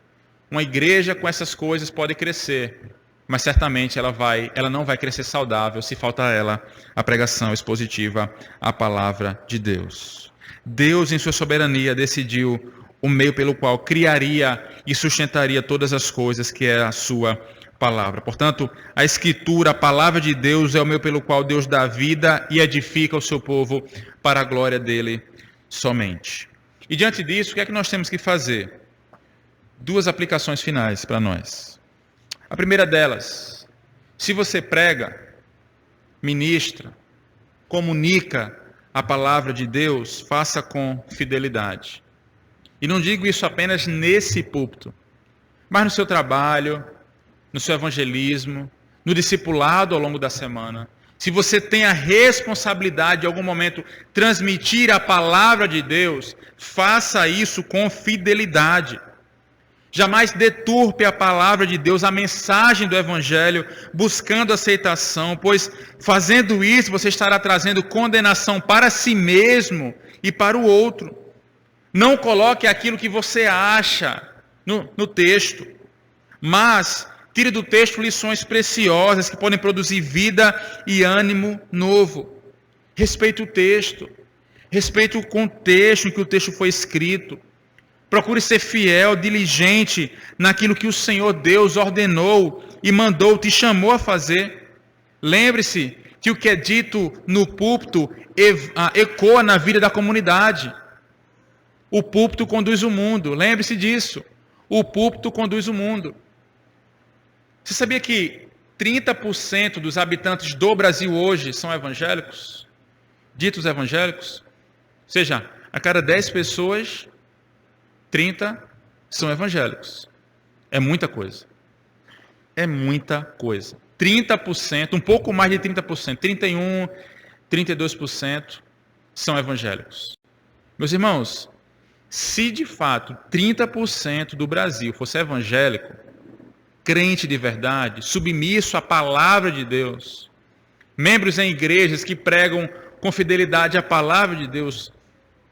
Speaker 1: Uma igreja com essas coisas pode crescer, mas certamente ela não vai crescer saudável se falta a ela a pregação expositiva, a palavra de Deus. Deus, em sua soberania, decidiu o meio pelo qual criaria e sustentaria todas as coisas, que é a sua palavra. Portanto, a Escritura, a palavra de Deus, é o meio pelo qual Deus dá vida e edifica o seu povo para a glória dele somente. E diante disso, o que é que nós temos que fazer? Duas aplicações finais para nós. A primeira delas, se você prega, ministra, comunica a palavra de Deus, faça com fidelidade. E não digo isso apenas nesse púlpito, mas no seu trabalho, no seu evangelismo, no discipulado ao longo da semana. Se você tem a responsabilidade de, em algum momento, transmitir a palavra de Deus, faça isso com fidelidade. Jamais deturpe a palavra de Deus, a mensagem do Evangelho, buscando aceitação, pois fazendo isso você estará trazendo condenação para si mesmo e para o outro. Não coloque aquilo que você acha no texto, mas tire do texto lições preciosas que podem produzir vida e ânimo novo. Respeite o texto, respeite o contexto em que o texto foi escrito. Procure ser fiel, diligente naquilo que o Senhor Deus ordenou e mandou, te chamou a fazer. Lembre-se que o que é dito no púlpito ecoa na vida da comunidade. O púlpito conduz o mundo, lembre-se disso. O púlpito conduz o mundo. Você sabia que 30% dos habitantes do Brasil hoje são evangélicos? Ditos evangélicos? Ou seja, a cada 10 pessoas, 30 são evangélicos. É muita coisa. É muita coisa. 30%, um pouco mais de 30%, 31%, 32% são evangélicos. Meus irmãos, se de fato 30% do Brasil fosse evangélico, crente de verdade, submisso à palavra de Deus, membros em igrejas que pregam com fidelidade a palavra de Deus,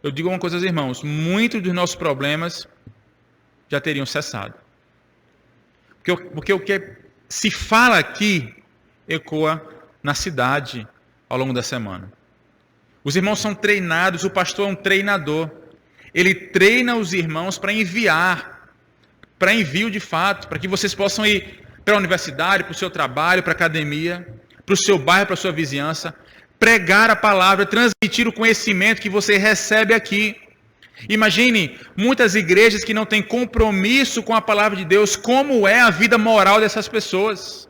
Speaker 1: eu digo uma coisa aos irmãos, muitos dos nossos problemas já teriam cessado. Porque o que se fala aqui ecoa na cidade ao longo da semana. Os irmãos são treinados, o pastor é um treinador. Ele treina os irmãos para envio de fato, para que vocês possam ir para a universidade, para o seu trabalho, para a academia, para o seu bairro, para a sua vizinhança, pregar a palavra, transmitir o conhecimento que você recebe aqui. Imagine muitas igrejas que não têm compromisso com a palavra de Deus, como é a vida moral dessas pessoas.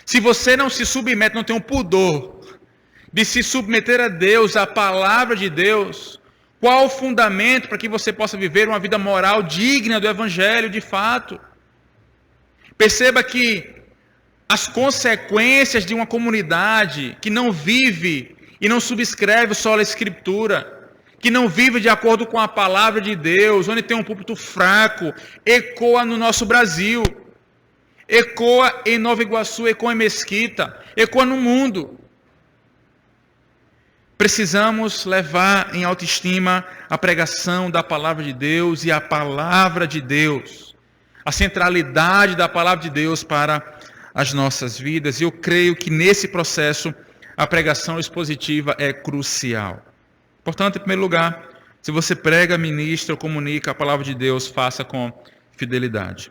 Speaker 1: Se você não se submete, não tem um pudor de se submeter a Deus, à palavra de Deus, qual o fundamento para que você possa viver uma vida moral digna do Evangelho de fato? Perceba que as consequências de uma comunidade que não vive e não subscreve só a Escritura, que não vive de acordo com a palavra de Deus, onde tem um púlpito fraco, ecoa no nosso Brasil, ecoa em Nova Iguaçu, ecoa em Mesquita, ecoa no mundo. Precisamos levar em autoestima a pregação da palavra de Deus e a palavra de Deus, a centralidade da palavra de Deus para as nossas vidas. E eu creio que nesse processo a pregação expositiva é crucial. Portanto, em primeiro lugar, se você prega, ministra ou comunica a palavra de Deus, faça com fidelidade.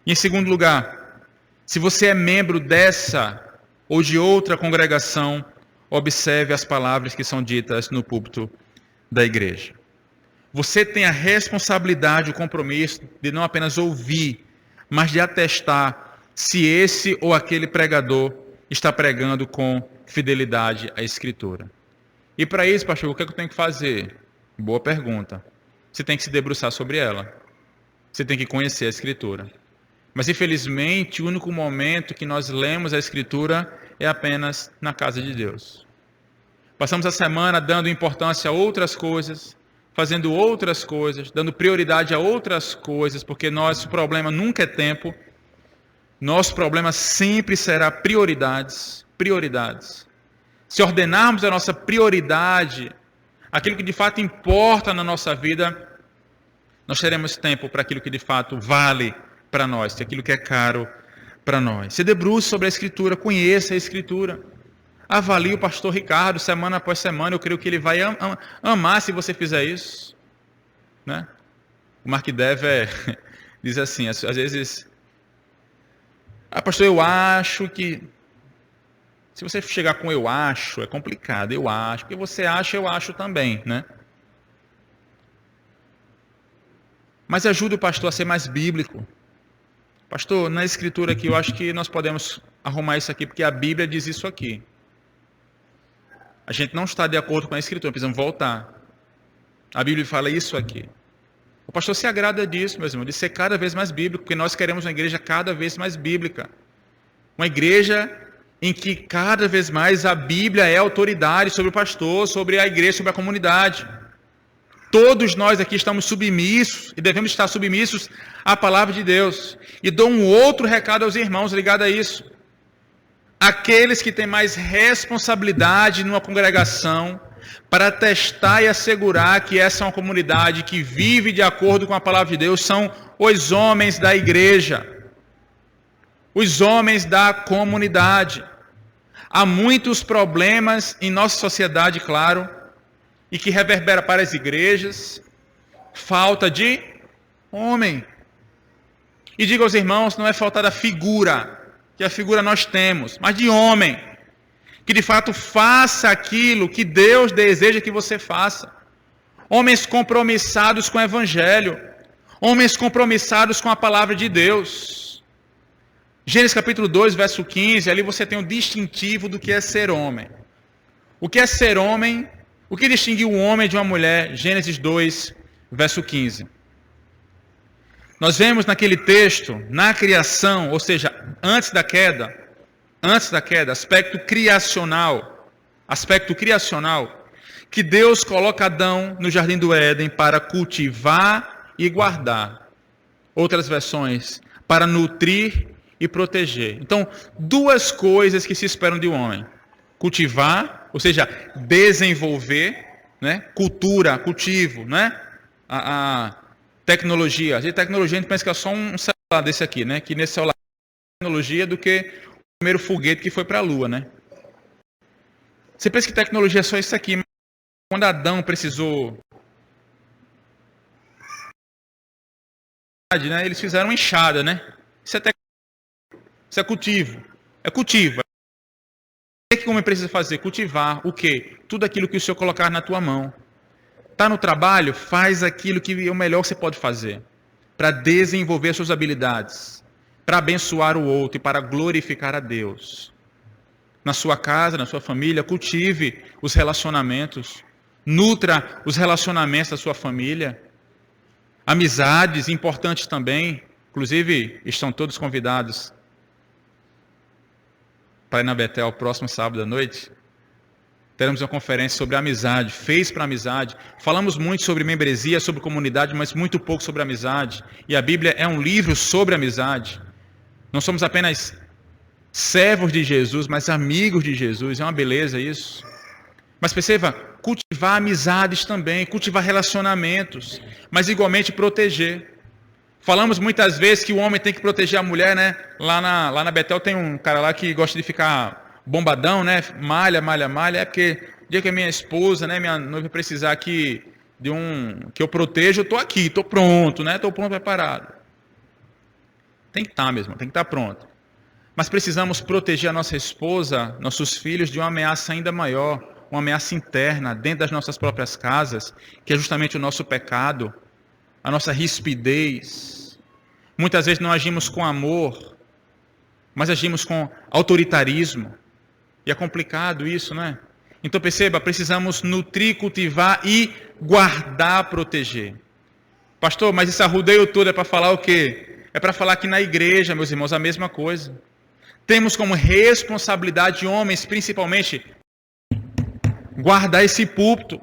Speaker 1: Em segundo lugar, se você é membro dessa ou de outra congregação, observe as palavras que são ditas no púlpito da igreja. Você tem a responsabilidade, o compromisso de não apenas ouvir, mas de atestar se esse ou aquele pregador está pregando com fidelidade à Escritura. E para isso, pastor, o que é que eu tenho que fazer? Boa pergunta. Você tem que se debruçar sobre ela. Você tem que conhecer a Escritura. Mas, infelizmente, o único momento que nós lemos a Escritura é apenas na casa de Deus. Passamos a semana dando importância a outras coisas, fazendo outras coisas, dando prioridade a outras coisas, porque nosso problema nunca é tempo. Nosso problema sempre será prioridades, prioridades. Se ordenarmos a nossa prioridade, aquilo que de fato importa na nossa vida, nós teremos tempo para aquilo que de fato vale para nós, aquilo que é caro para nós. Se debruce sobre a Escritura, conheça a Escritura. Avalie o pastor Ricardo semana após semana, eu creio que ele vai amar se você fizer isso. Né? O Mark Dever diz assim, às vezes, pastor, eu acho que... Se você chegar com eu acho, é complicado, eu acho, porque você acha, eu acho também, né? Mas ajude o pastor a ser mais bíblico. Pastor, na Escritura aqui, eu acho que nós podemos arrumar isso aqui, porque a Bíblia diz isso aqui. A gente não está de acordo com a Escritura, precisamos voltar. A Bíblia fala isso aqui. O pastor se agrada disso, meus irmãos, de ser cada vez mais bíblico, porque nós queremos uma igreja cada vez mais bíblica. Uma igreja em que cada vez mais a Bíblia é autoridade sobre o pastor, sobre a igreja, sobre a comunidade. Todos nós aqui estamos submissos e devemos estar submissos à palavra de Deus. E dou um outro recado aos irmãos ligado a isso. Aqueles que têm mais responsabilidade numa congregação para testar e assegurar que essa é uma comunidade que vive de acordo com a palavra de Deus são os homens da igreja. Os homens da comunidade. Há muitos problemas em nossa sociedade, claro, e que reverbera para as igrejas, falta de homem. E digo aos irmãos, não é falta da figura, que a figura nós temos, mas de homem, que de fato faça aquilo que Deus deseja que você faça. Homens compromissados com o Evangelho, homens compromissados com a palavra de Deus. Gênesis capítulo 2, verso 15, ali você tem o distintivo do que é ser homem. O que é ser homem? O que distingue um homem de uma mulher? Gênesis 2, verso 15. Nós vemos naquele texto, na criação, ou seja, antes da queda, aspecto criacional, que Deus coloca Adão no jardim do Éden para cultivar e guardar. Outras versões, para nutrir e proteger. Então, duas coisas que se esperam de um homem. Cultivar, ou seja, desenvolver, né? Cultura, cultivo, né? A tecnologia. A tecnologia a gente pensa que é só um celular desse aqui, né? Que nesse celular é mais tecnologia do que o primeiro foguete que foi para a Lua, né? Você pensa que tecnologia é só isso aqui, mas quando Adão precisou, né? Eles fizeram uma enxada, né? Isso é tecnologia. Isso é cultivo. É cultivo. O que o homem precisa fazer? Cultivar o quê? Tudo aquilo que o Senhor colocar na tua mão. Está no trabalho? Faz aquilo que é o melhor que você pode fazer. Para desenvolver suas habilidades. Para abençoar o outro e para glorificar a Deus. Na sua casa, na sua família, cultive os relacionamentos. Nutra os relacionamentos da sua família. Amizades importantes também. Inclusive, estão todos convidados para ir na Betel, próximo sábado à noite. Teremos uma conferência sobre amizade, fez para amizade. Falamos muito sobre membresia, sobre comunidade, mas muito pouco sobre amizade. E a Bíblia é um livro sobre amizade. Não somos apenas servos de Jesus, mas amigos de Jesus. É uma beleza isso. Mas perceba, cultivar amizades também, cultivar relacionamentos, mas igualmente proteger. Falamos muitas vezes que o homem tem que proteger a mulher, né? Lá na Betel tem um cara lá que gosta de ficar bombadão, né? Malha. É porque o dia que a minha esposa, né, minha noiva precisar aqui que eu proteja, eu estou aqui, estou pronto, né? Estou pronto, preparado. Tem que estar mesmo, tem que estar pronto. Mas precisamos proteger a nossa esposa, nossos filhos, de uma ameaça ainda maior, uma ameaça interna, dentro das nossas próprias casas, que é justamente o nosso pecado, a nossa rispidez. Muitas vezes não agimos com amor, mas agimos com autoritarismo. E é complicado isso, né? Então perceba, precisamos nutrir, cultivar e guardar, proteger. Pastor, mas esse arrudeio todo é para falar o quê? É para falar que na igreja, meus irmãos, a mesma coisa. Temos como responsabilidade, homens principalmente, guardar esse púlpito,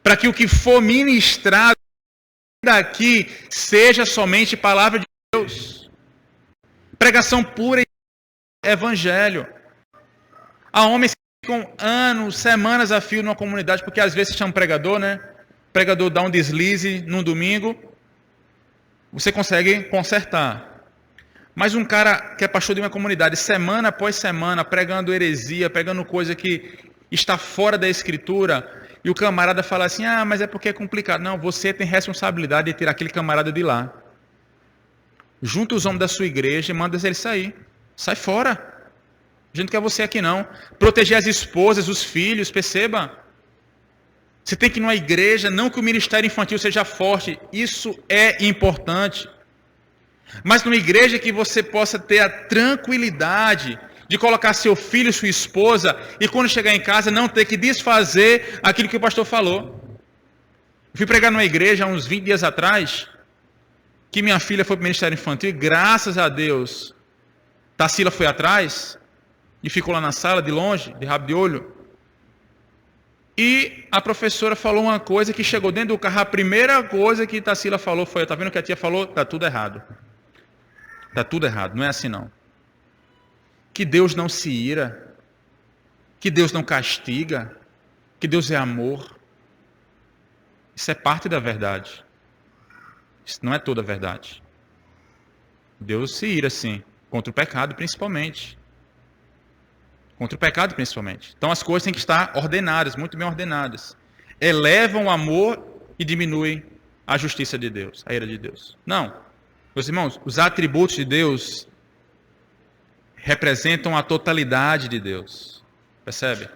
Speaker 1: para que o que for ministrado daqui seja somente palavra de Deus. Pregação pura e evangelho. Há homens que ficam anos, semanas a fio numa comunidade, porque às vezes se chama pregador, né? O pregador dá um deslize num domingo, você consegue consertar. Mas um cara que é pastor de uma comunidade, semana após semana, pregando heresia, pregando coisa que está fora da Escritura, e o camarada fala assim, mas é porque é complicado. Não, você tem responsabilidade de tirar aquele camarada de lá. Junta os homens da sua igreja e manda ele sair. Sai fora. A gente não quer você aqui não. Proteger as esposas, os filhos, perceba. Você tem que ir numa igreja, não que o ministério infantil seja forte, isso é importante. Mas numa igreja que você possa ter a tranquilidade de colocar seu filho e sua esposa e quando chegar em casa não ter que desfazer aquilo que o pastor falou. Eu fui pregar numa igreja há uns 20 dias atrás, que minha filha foi para o ministério infantil e graças a Deus, Tarsila foi atrás e ficou lá na sala de longe, de rabo de olho. E a professora falou uma coisa que chegou dentro do carro, a primeira coisa que Tarsila falou foi, tá vendo o que a tia falou? Tá tudo errado. Está tudo errado, não é assim não. Que Deus não se ira, que Deus não castiga, que Deus é amor. Isso é parte da verdade. Isso não é toda a verdade. Deus se ira sim, contra o pecado principalmente. Contra o pecado principalmente. Então as coisas têm que estar ordenadas, muito bem ordenadas. Elevam o amor e diminuem a justiça de Deus, a ira de Deus. Não. Meus irmãos, os atributos de Deus representam a totalidade de Deus. Percebe?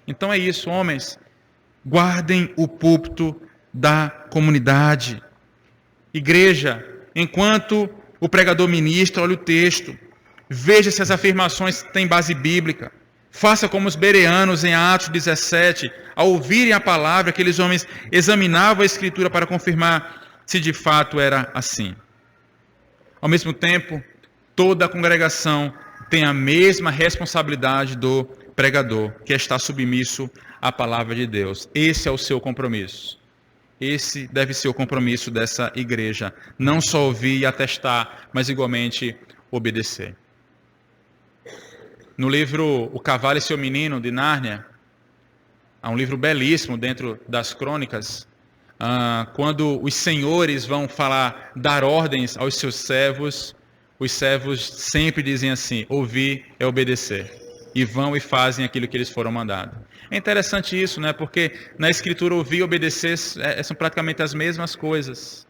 Speaker 1: Então é isso, homens. Guardem o púlpito da comunidade. Igreja, enquanto o pregador ministra, olha o texto. Veja se as afirmações têm base bíblica. Faça como os bereanos em Atos 17. Ao ouvirem a palavra, aqueles homens examinavam a Escritura para confirmar se de fato era assim. Ao mesmo tempo, toda a congregação tem a mesma responsabilidade do pregador, que está submisso à palavra de Deus. Esse é o seu compromisso. Esse deve ser o compromisso dessa igreja. Não só ouvir e atestar, mas igualmente obedecer. No livro O Cavalo e Seu Menino, de Nárnia, há um livro belíssimo dentro das crônicas, quando os senhores vão dar ordens aos seus servos, os servos sempre dizem assim, ouvir é obedecer. E vão e fazem aquilo que eles foram mandados. É interessante isso, né? Porque na Escritura ouvir e obedecer são praticamente as mesmas coisas.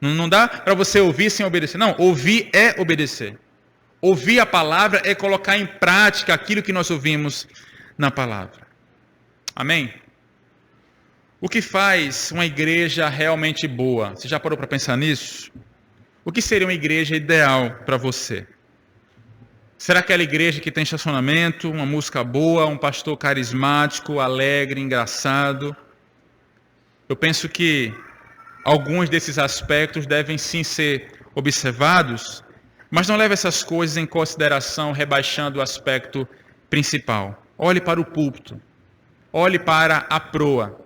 Speaker 1: Não dá para você ouvir sem obedecer. Não, ouvir é obedecer. Ouvir a palavra é colocar em prática aquilo que nós ouvimos na palavra. Amém? O que faz uma igreja realmente boa? Você já parou para pensar nisso? O que seria uma igreja ideal para você? Será aquela igreja que tem estacionamento, uma música boa, um pastor carismático, alegre, engraçado? Eu penso que alguns desses aspectos devem sim ser observados, mas não leve essas coisas em consideração, rebaixando o aspecto principal. Olhe para o púlpito. Olhe para a proa.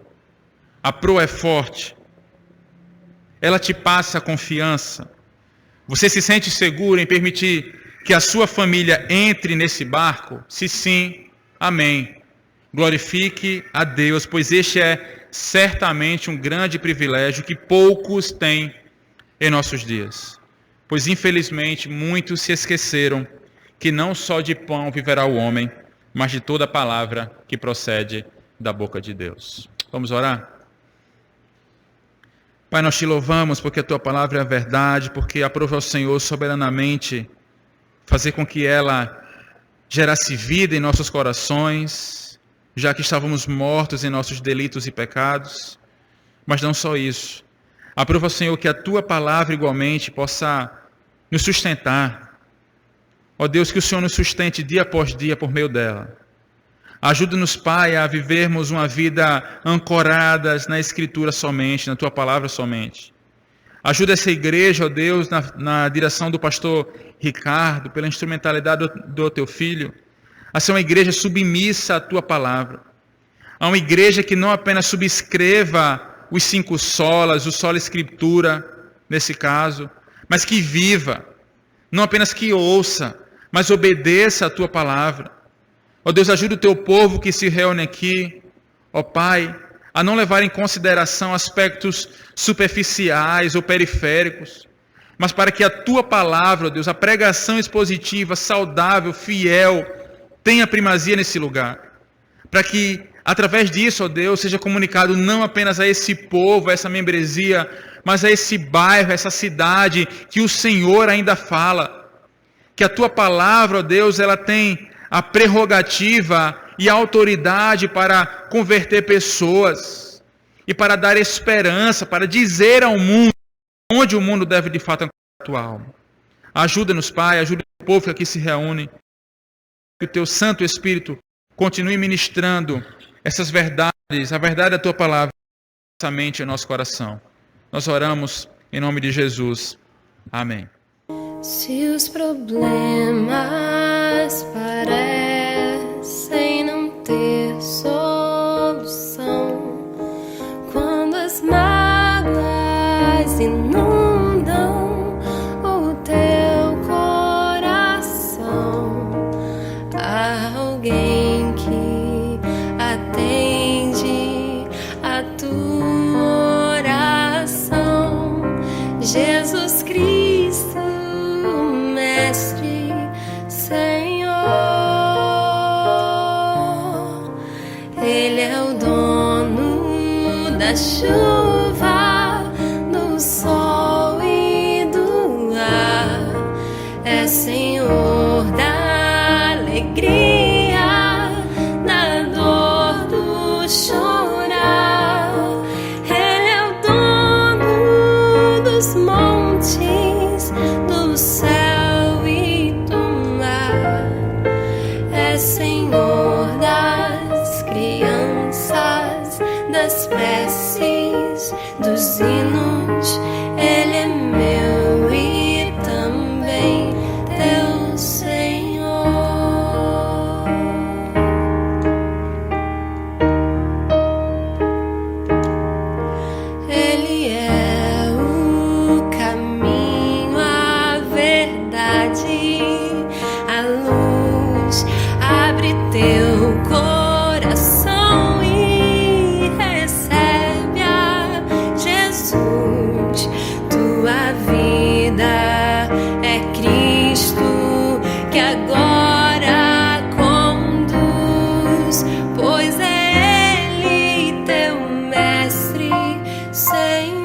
Speaker 1: A proa é forte. Ela te passa confiança. Você se sente seguro em permitir que a sua família entre nesse barco? Se sim, amém. Glorifique a Deus, pois este é certamente um grande privilégio que poucos têm em nossos dias. Pois infelizmente muitos se esqueceram que não só de pão viverá o homem, mas de toda palavra que procede da boca de Deus. Vamos orar? Pai, nós te louvamos porque a tua palavra é a verdade, porque aprove ao Senhor soberanamente fazer com que ela gerasse vida em nossos corações, já que estávamos mortos em nossos delitos e pecados. Mas não só isso. Aprove ao Senhor que a tua palavra igualmente possa nos sustentar. Ó Deus, que o Senhor nos sustente dia após dia por meio dela. Ajuda-nos, Pai, a vivermos uma vida ancoradas na Escritura somente, na Tua Palavra somente. Ajuda essa igreja, ó Deus, na direção do pastor Ricardo, pela instrumentalidade do Teu Filho, a ser uma igreja submissa à Tua Palavra. A uma igreja que não apenas subscreva os 5 solas, o sola Escritura, nesse caso, mas que viva, não apenas que ouça, mas obedeça à Tua Palavra. Ó Deus, ajuda o teu povo que se reúne aqui, ó Pai, a não levar em consideração aspectos superficiais ou periféricos, mas para que a tua palavra, ó Deus, a pregação expositiva, saudável, fiel, tenha primazia nesse lugar. Para que, através disso, ó Deus, seja comunicado não apenas a esse povo, a essa membresia, mas a esse bairro, a essa cidade que o Senhor ainda fala. Que a tua palavra, ó Deus, ela tem a prerrogativa e a autoridade para converter pessoas e para dar esperança, para dizer ao mundo onde o mundo deve de fato atuar. Alma. Ajuda-nos, Pai, ajuda o povo que aqui se reúne, que o teu Santo Espírito continue ministrando essas verdades, a verdade da tua palavra, nossa mente e nosso coração. Nós oramos em nome de Jesus. Amém.
Speaker 2: Se os problemas parecem não ter solução, quando as mágoas inundam o teu coração, há alguém que atende a tua oração. Jesus Cristo, Mestre, Senhor, Ele é o dono da chuva, do sol e do ar, é Senhor da alegria, da dor, do chorar. Ele é o dono dos montes, do céu e do mar, é Senhor das crianças, das preces, dos hinos. Ele é meu e também teu Senhor. Ele é o caminho, a verdade, a luz. Abre teu coração e recebe a Jesus. Tua vida é Cristo que agora conduz, pois é Ele teu Mestre, Senhor.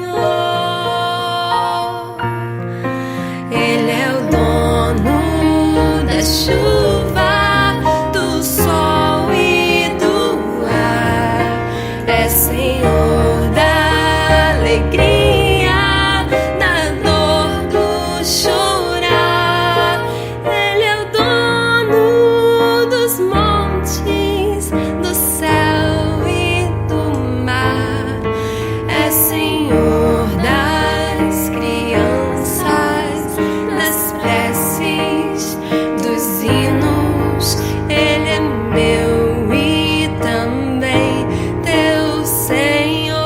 Speaker 2: Ele é o dono da chuva, do sol e do ar, é Senhor da alegria, da dor, do chorar. Ele é o dono dos montes, do céu e do mar, é Senhor das crianças, das preces, dos hinos. Ele é meu e também teu Senhor.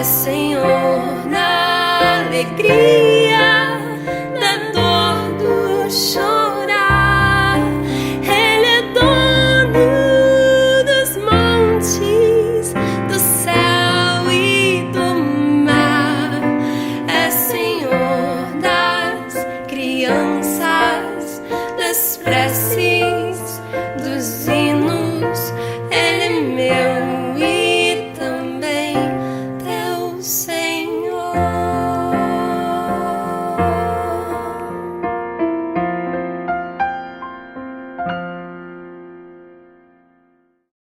Speaker 2: Senhor na alegria.